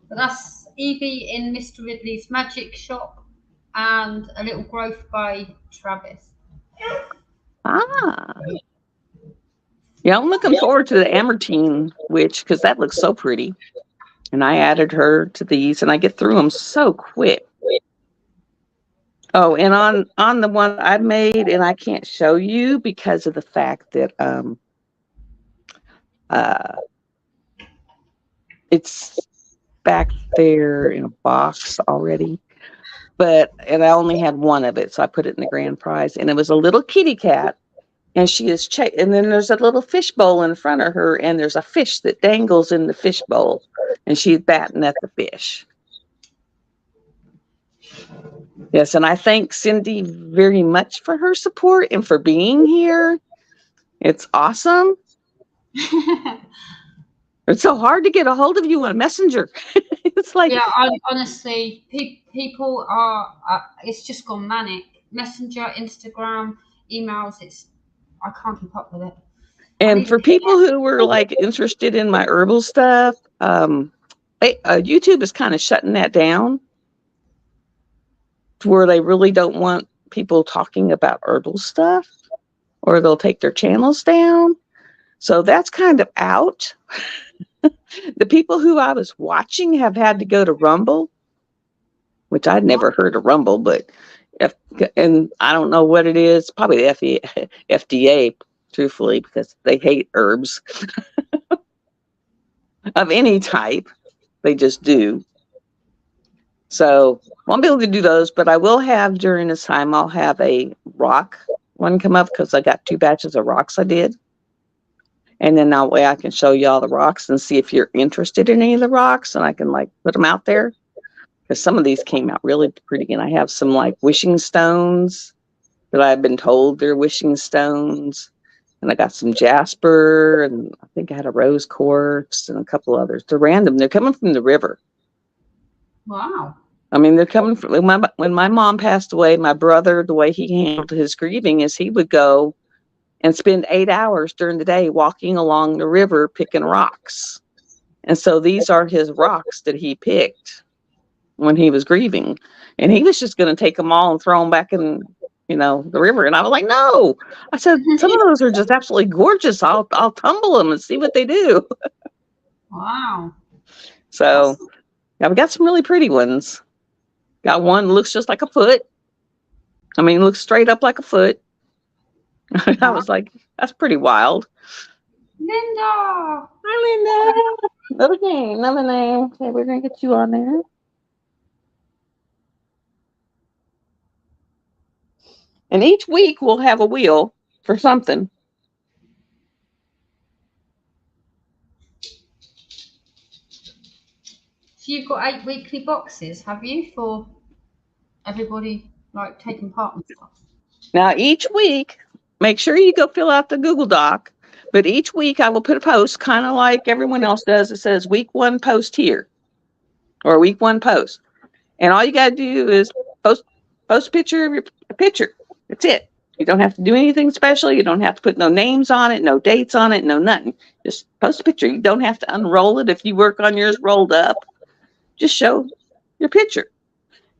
But that's Evie in Mr. Ridley's Magic Shop and a little growth by Travis. Ah. Yeah, I'm looking forward to the Amartine Witch because that looks so pretty. And I added her to these, and I get through them so quick. Oh, and on the one I made, and I can't show you because of the fact that it's back there in a box already. And I only had one of it, so I put it in the grand prize, and it was a little kitty cat. And she is and then there's a little fish bowl in front of her, and there's a fish that dangles in the fish bowl, and she's batting at the fish. Yes, and I thank Cindy very much for her support and for being here. It's awesome. It's so hard to get a hold of you on Messenger. It's like, yeah, honestly, people are. It's just gone manic. Messenger, Instagram, emails. I can't keep up with it. And for people who were like interested in my herbal stuff, YouTube is kind of shutting that down to where they really don't want people talking about herbal stuff, or they'll take their channels down. So that's kind of out. The people who I was watching have had to go to Rumble, which I'd never heard of Rumble, but and I don't know what it is. Probably the FDA, truthfully, because they hate herbs of any type. They just do. So I won't be able to do those, but I will have during this time, I'll have a rock one come up because I got 2 batches of rocks I did. And then that way I can show you all the rocks and see if you're interested in any of the rocks, and I can like put them out there. Because some of these came out really pretty. And I have some like wishing stones that I've been told they're wishing stones. And I got some jasper, and I think I had a rose quartz and a couple others. They're random. They're coming from the river. Wow. I mean, they're coming from when my mom passed away, my brother, the way he handled his grieving is he would go and spend 8 hours during the day walking along the river picking rocks. And so these are his rocks that he picked when he was grieving. And he was just going to take them all and throw them back in, the river. And I was like, no. I said, some of those are just absolutely gorgeous. I'll tumble them and see what they do. Wow. So yeah, we got some really pretty ones. Got one that looks just like a foot. I mean, looks straight up like a foot. I was like, that's pretty wild. Linda. Hi, Linda. Another name. Okay, we're going to get you on there. And each week we'll have a wheel for something. So you've got 8 weekly boxes, have you, for everybody like taking part and stuff? Now each week, make sure you go fill out the Google Doc. But each week I will put a post, kind of like everyone else does. It says week 1 post here, or week 1 post. And all you got to do is post a picture of your picture. That's it. You don't have to do anything special. You don't have to put no names on it, no dates on it, no nothing. Just post a picture. You don't have to unroll it if you work on yours rolled up. Just show your picture.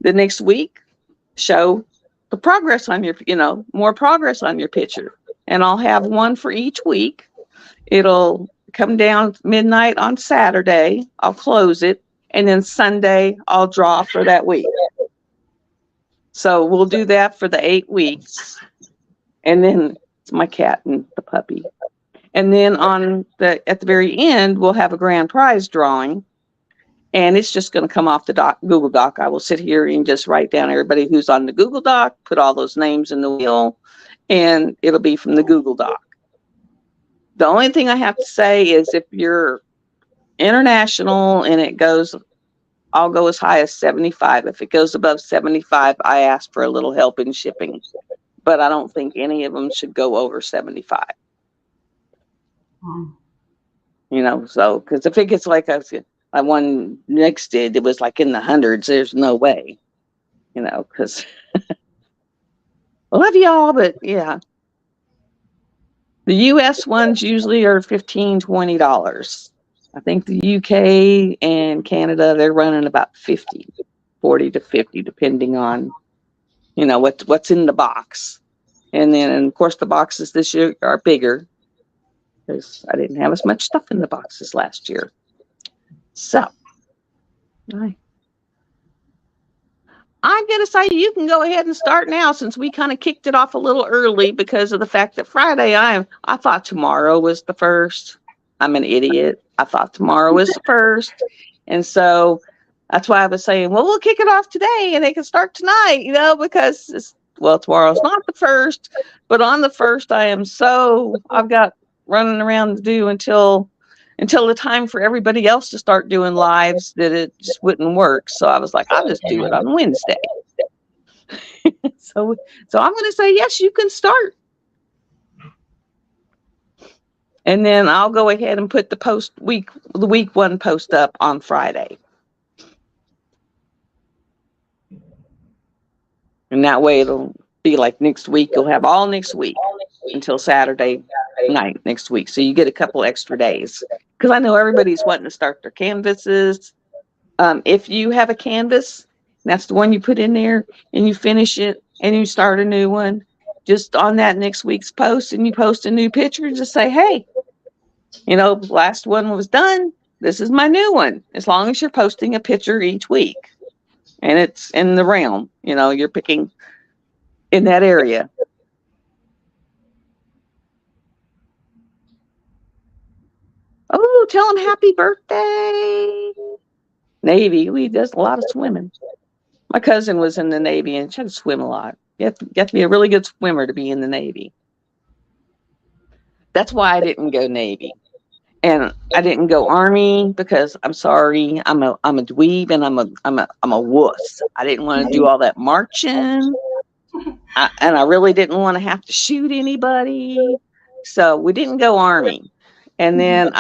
The next week, show the progress on your, more progress on your picture. And I'll have one for each week. It'll come down midnight on Saturday. I'll close it. And then Sunday, I'll draw for that week. So we'll do that for the 8 weeks. And then it's my cat and the puppy. And then at the very end, we'll have a grand prize drawing, and it's just going to come off the Google Doc. I will sit here and just write down everybody who's on the Google Doc, put all those names in the wheel, and it'll be from the Google Doc. The only thing I have to say is if you're international and I'll go as high as 75. If it goes above 75, I ask for a little help in shipping, but I don't think any of them should go over 75. So because if it gets like I one next did, it was like in the hundreds. There's no way, because I love y'all, but yeah. The US ones usually are $15, $20. I think the UK and Canada, they're running about 40 to 50, depending on, what's in the box. And then, of course, the boxes this year are bigger because I didn't have as much stuff in the boxes last year. So, I'm going to say you can go ahead and start now since we kind of kicked it off a little early because of the fact that Friday, I thought tomorrow was the first. I'm an idiot. I thought tomorrow was the first. And so that's why I was saying, well, we'll kick it off today and they can start tonight, because tomorrow's not the first, but on the first, I've got running around to do until the time for everybody else to start doing lives that it just wouldn't work. So I was like, I'll just do it on Wednesday. So I'm going to say, yes, you can start. And then I'll go ahead and put the week one post up on Friday. And that way it'll be like next week. You'll have all next week until Saturday night next week. So you get a couple extra days. Because I know everybody's wanting to start their canvases. If you have a canvas, that's the one you put in there and you finish it and you start a new one, just on that next week's post, and you post a new picture, just say, hey, last one was done. This is my new one. As long as you're posting a picture each week and it's in the realm, you're picking in that area. Oh, tell them happy birthday. Navy. Does a lot of swimming. My cousin was in the Navy and she had to swim a lot. You have to be a really good swimmer to be in the Navy. That's why I didn't go Navy. And I didn't go Army because I'm sorry, I'm a dweeb and I'm a wuss. I didn't want to do all that marching. And I really didn't want to have to shoot anybody. So we didn't go Army. And then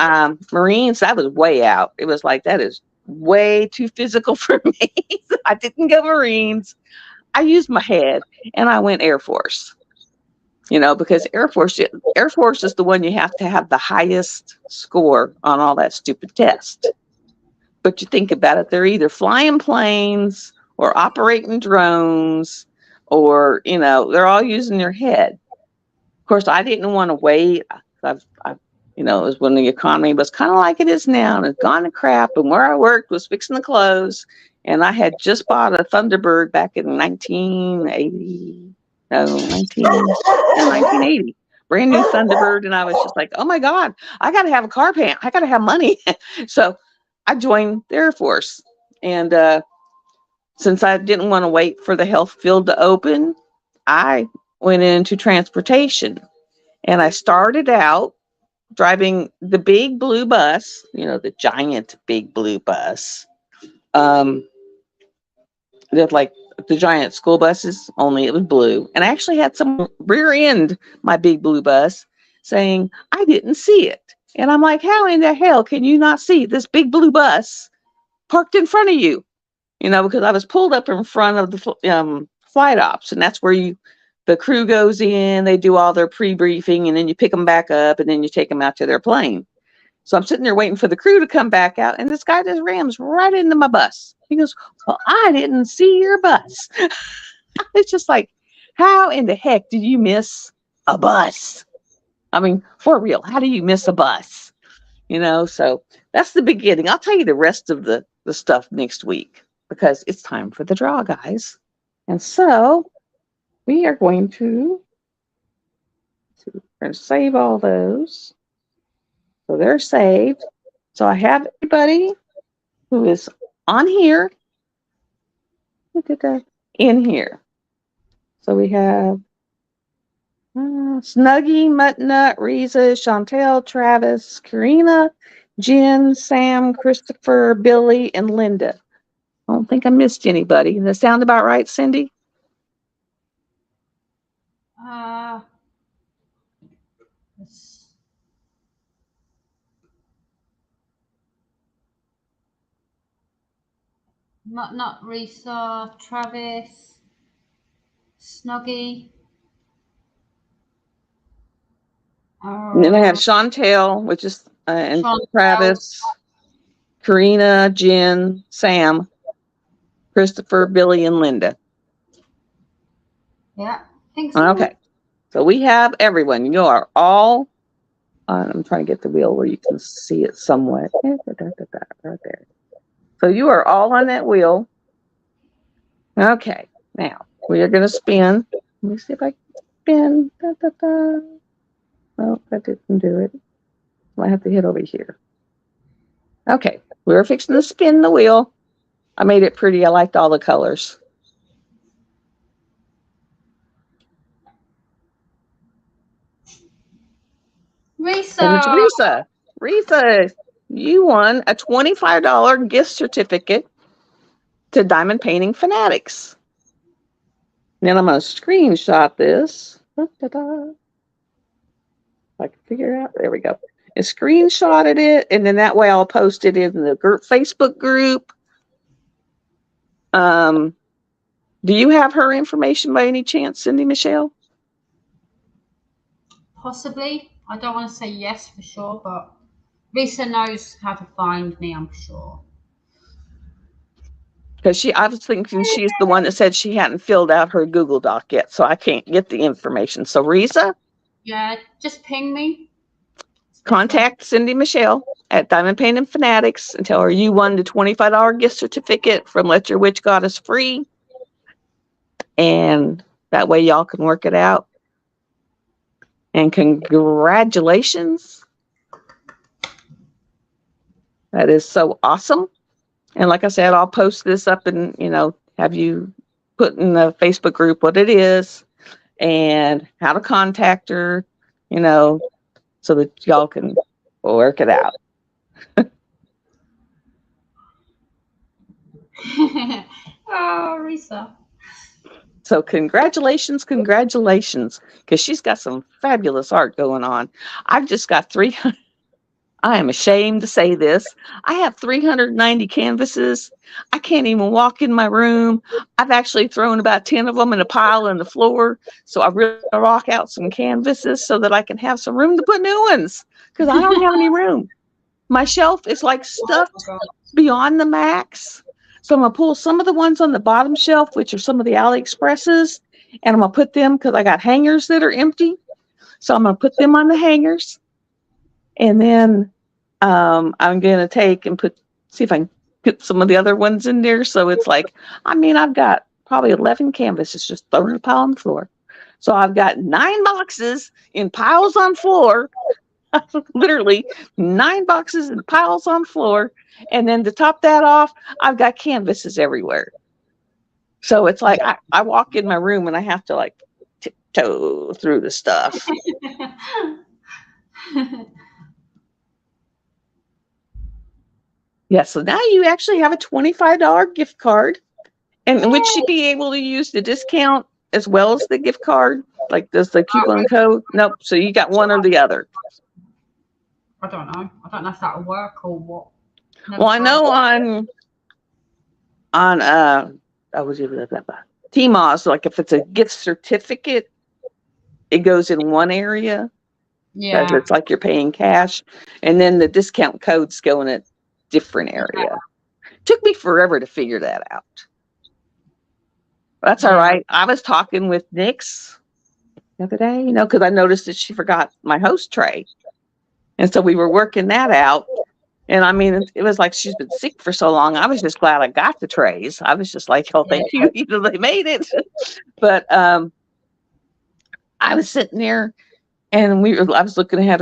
Marines, that was way out. It was like, that is way too physical for me. So I didn't go Marines. I used my head and I went Air Force. Because Air Force is the one you have to have the highest score on all that stupid test. But you think about it, they're either flying planes or operating drones or, they're all using their head. Of course, I didn't want to wait. It was when the economy was kind of like it is now and it's gone to crap. And where I worked was fixing the clothes. And I had just bought a Thunderbird back in 1980. 1980. Brand new Thunderbird. And I was just like, oh my God, I got to have a car payment. I got to have money. So I joined the Air Force. And since I didn't want to wait for the health field to open, I went into transportation. And I started out driving the big blue bus, the giant big blue bus. That like the giant school buses, only it was blue. And I actually had some rear end my big blue bus saying, I didn't see it. And I'm like, how in the hell can you not see this big blue bus parked in front of you? Because I was pulled up in front of the flight ops, and that's where the crew goes in, they do all their pre-briefing, and then you pick them back up, and then you take them out to their plane. So I'm sitting there waiting for the crew to come back out, and this guy just rams right into my bus. He goes, well, I didn't see your bus. It's just like, how in the heck did you miss a bus? I mean, for real, how do you miss a bus? So that's the beginning. I'll tell you the rest of the stuff next week because it's time for the draw, guys. And so we are going to save all those. So they're saved. So I have everybody who is on here in here. So we have Snuggie, Muttnut, Riza, Chantel, Travis, Karina, Jen, Sam, Christopher, Billy, and Linda. I don't think I missed anybody. Does that sound about right, Cindy? It's not Risa, Travis, Snuggie. And then I have Chantel, which is and Chantel. Travis, Karina, Jen, Sam, Christopher, Billy, and Linda. Yeah, I think so. Okay. So we have everyone. You are all. I'm trying to get the wheel where you can see it somewhat. Right there. So you are all on that wheel. Okay. Now we are going to spin. Let me see if I can spin. Oh, that didn't do it. I have to hit over here. Okay. We're fixing to spin the wheel. I made it pretty. I liked all the colors. And it's Risa. Risa, you won a $25 gift certificate to Diamond Painting Fanatics. Then I'm going to screenshot this. If I can figure it out. There we go. And screenshotted it, and then that way I'll post it in the Facebook group. Do you have her information by any chance, Cindy Michelle? Possibly. I don't want to say yes for sure, but Risa knows how to find me, I'm sure. Because I was thinking she's the one that said she hadn't filled out her Google Doc yet, so I can't get the information. So Risa? Yeah, just ping me. Contact Cindy Michelle at Diamond Painting Fanatics and tell her you won the $25 gift certificate from Let Your Witch Goddess Free. And that way y'all can work it out. And congratulations. That is so awesome. And like I said, I'll post this up and, have you put in the Facebook group what it is and how to contact her, so that y'all can work it out. Oh, Risa. So congratulations, because she's got some fabulous art going on. I've just got 300. I am ashamed to say this. I have 390 canvases. I can't even walk in my room. I've actually thrown about 10 of them in a pile on the floor. So I really rock out some canvases so that I can have some room to put new ones, because I don't have any room. My shelf is like stuffed beyond the max. So I'm going to pull some of the ones on the bottom shelf, which are some of the AliExpresses, and I'm going to put them, because I got hangers that are empty. So I'm going to put them on the hangers. And then I'm going to take and see if I can put some of the other ones in there. So it's like, I've got probably 11 canvases just thrown in a pile on the floor. So I've got 9 boxes in piles on floor. Literally 9 boxes and piles on floor. And then to top that off, I've got canvases everywhere. So it's like I walk in my room and I have to like tiptoe through the stuff. Yeah, so now you actually have a $25 gift card. And would she be able to use the discount as well as the gift card? Like, does the coupon code? Nope. So you got one or the other. I don't know. I don't know if that'll work or what. Well, I know on TMOS, like if it's a gift certificate, it goes in one area. Yeah. It's like you're paying cash. And then the discount codes go in a different area. Took me forever to figure that out. That's all right. I was talking with Nix the other day, because I noticed that she forgot my host tray. And so we were working that out. And it was like she's been sick for so long. I was just glad I got the trays. I was just like, oh, thank you. They made it. But I was sitting there and I was looking at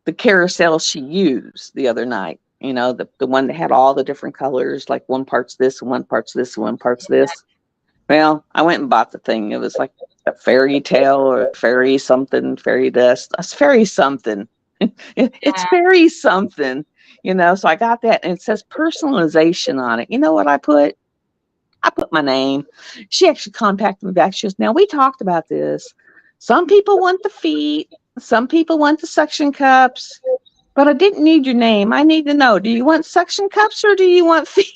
the the carousel she used the other night. The one that had all the different colors, like one part's this and one part's this and one part's this. Well, I went and bought the thing. It was like a fairy tale or fairy something, fairy dust. It's fairy something. It's fairy something, So I got that, and it says personalization on it. You know what I put? I put my name. She actually contacted me back. She goes, "Now we talked about this. Some people want the feet. Some people want the suction cups. But I didn't need your name. I need to know, do you want suction cups or do you want feet?"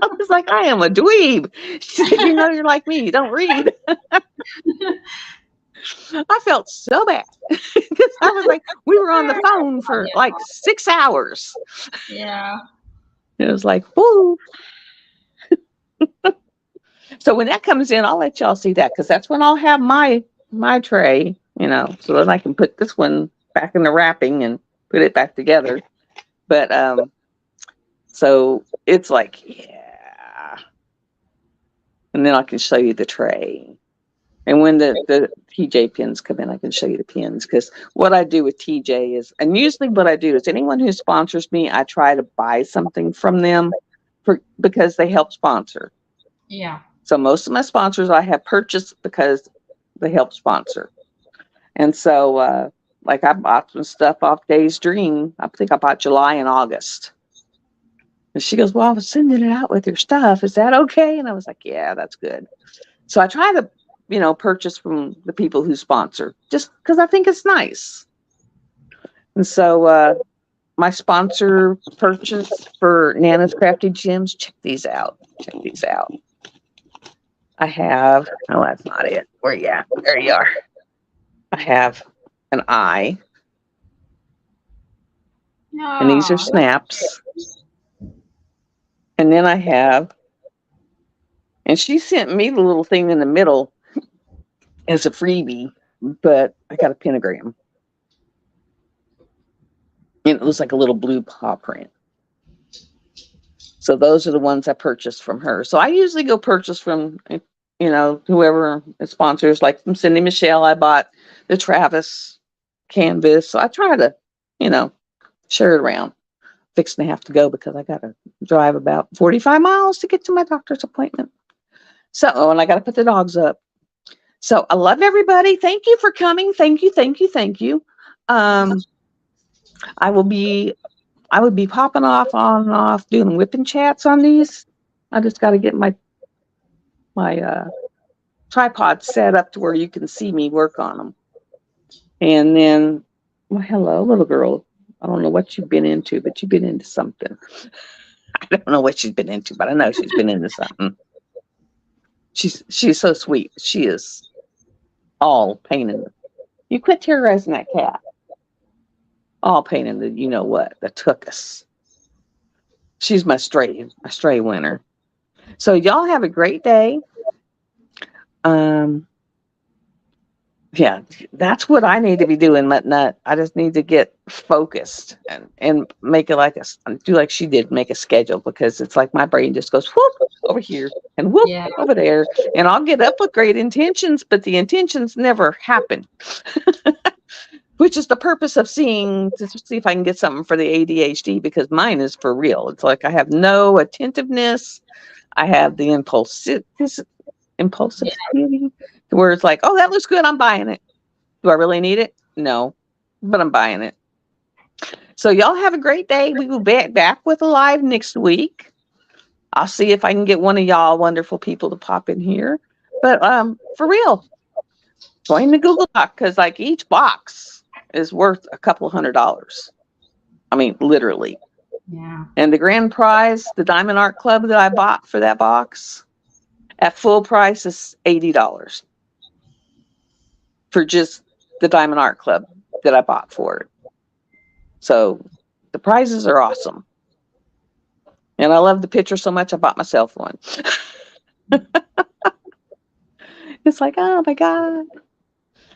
I was like, I am a dweeb. She said, you're like me. You don't read. I felt so bad because I was like, we were on the phone for like 6 hours. Yeah. It was like, whoo. So when that comes in, I'll let y'all see that, because that's when I'll have my tray, so then I can put this one back in the wrapping and put it back together. But so it's like, yeah. And then I can show you the tray. And when the TJ pins come in, I can show you the pins, because what I do with TJ is, and usually what I do is, anyone who sponsors me, I try to buy something from them because they help sponsor. Yeah. So most of my sponsors I have purchased because they help sponsor. And so, like, I bought some stuff off Day's Dream. I think I bought July and August. And she goes, "Well, I was sending it out with your stuff. Is that okay?" And I was like, "Yeah, that's good." So I try to, purchase from the people who sponsor, just because I think it's nice. And so my sponsor purchase for Nana's Crafty Gems, check these out. I have, oh, that's not it. Where you at? There you are. I have an eye. No. And these are snaps. And then I have, and she sent me the little thing in the middle as a freebie, but I got a pentagram. And it looks like a little blue paw print. So those are the ones I purchased from her. So I usually go purchase from, whoever sponsors. Like from Cindy Michelle, I bought the Travis canvas. So I try to, share it around. Fixing to have to go because I got to drive about 45 miles to get to my doctor's appointment. So, and I got to put the dogs up. So I love everybody. Thank you for coming. Thank you. I would be popping off on and off doing whipping chats on these. I just got to get my tripod set up to where you can see me work on them. And then, well, hello, little girl. I don't know what you've been into, but you've been into something. I don't know what she's been into, but I know she's been into something. She's so sweet. She is all pain in the. You quit terrorizing that cat. All pain in the, that took us. She's my stray winner. So y'all have a great day. Yeah, that's what I need to be doing, Nut. I just need to get focused and make it do like she did, make a schedule, because it's like my brain just goes whoop over here and whoop over there, and I'll get up with great intentions, but the intentions never happen. Which is the purpose of to see if I can get something for the ADHD, because mine is for real. It's like I have no attentiveness. I have the impulsive where it's like, oh, that looks good, I'm buying it. Do I really need it? No, but I'm buying it. So y'all have a great day. We will be back with a live next week. I'll see if I can get one of y'all wonderful people to pop in here. But for real, join the Google Doc, because like each box is worth a couple $100. I mean, literally. Yeah. And the grand prize, the Diamond Art Club that I bought for that box, at full price is $80 for just the Diamond Art Club that I bought for it. So the prizes are awesome. And I love the picture so much, I bought myself one. It's like, oh my God.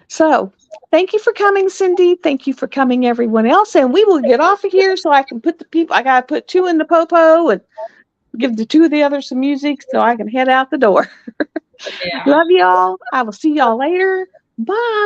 So thank you for coming, Cindy. Thank you for coming, everyone else. And we will get off of here so I can put the people, I got to put 2 in the popo and give the 2 of the others some music so I can head out the door. Yeah. Love y'all. I will see y'all later. Bye.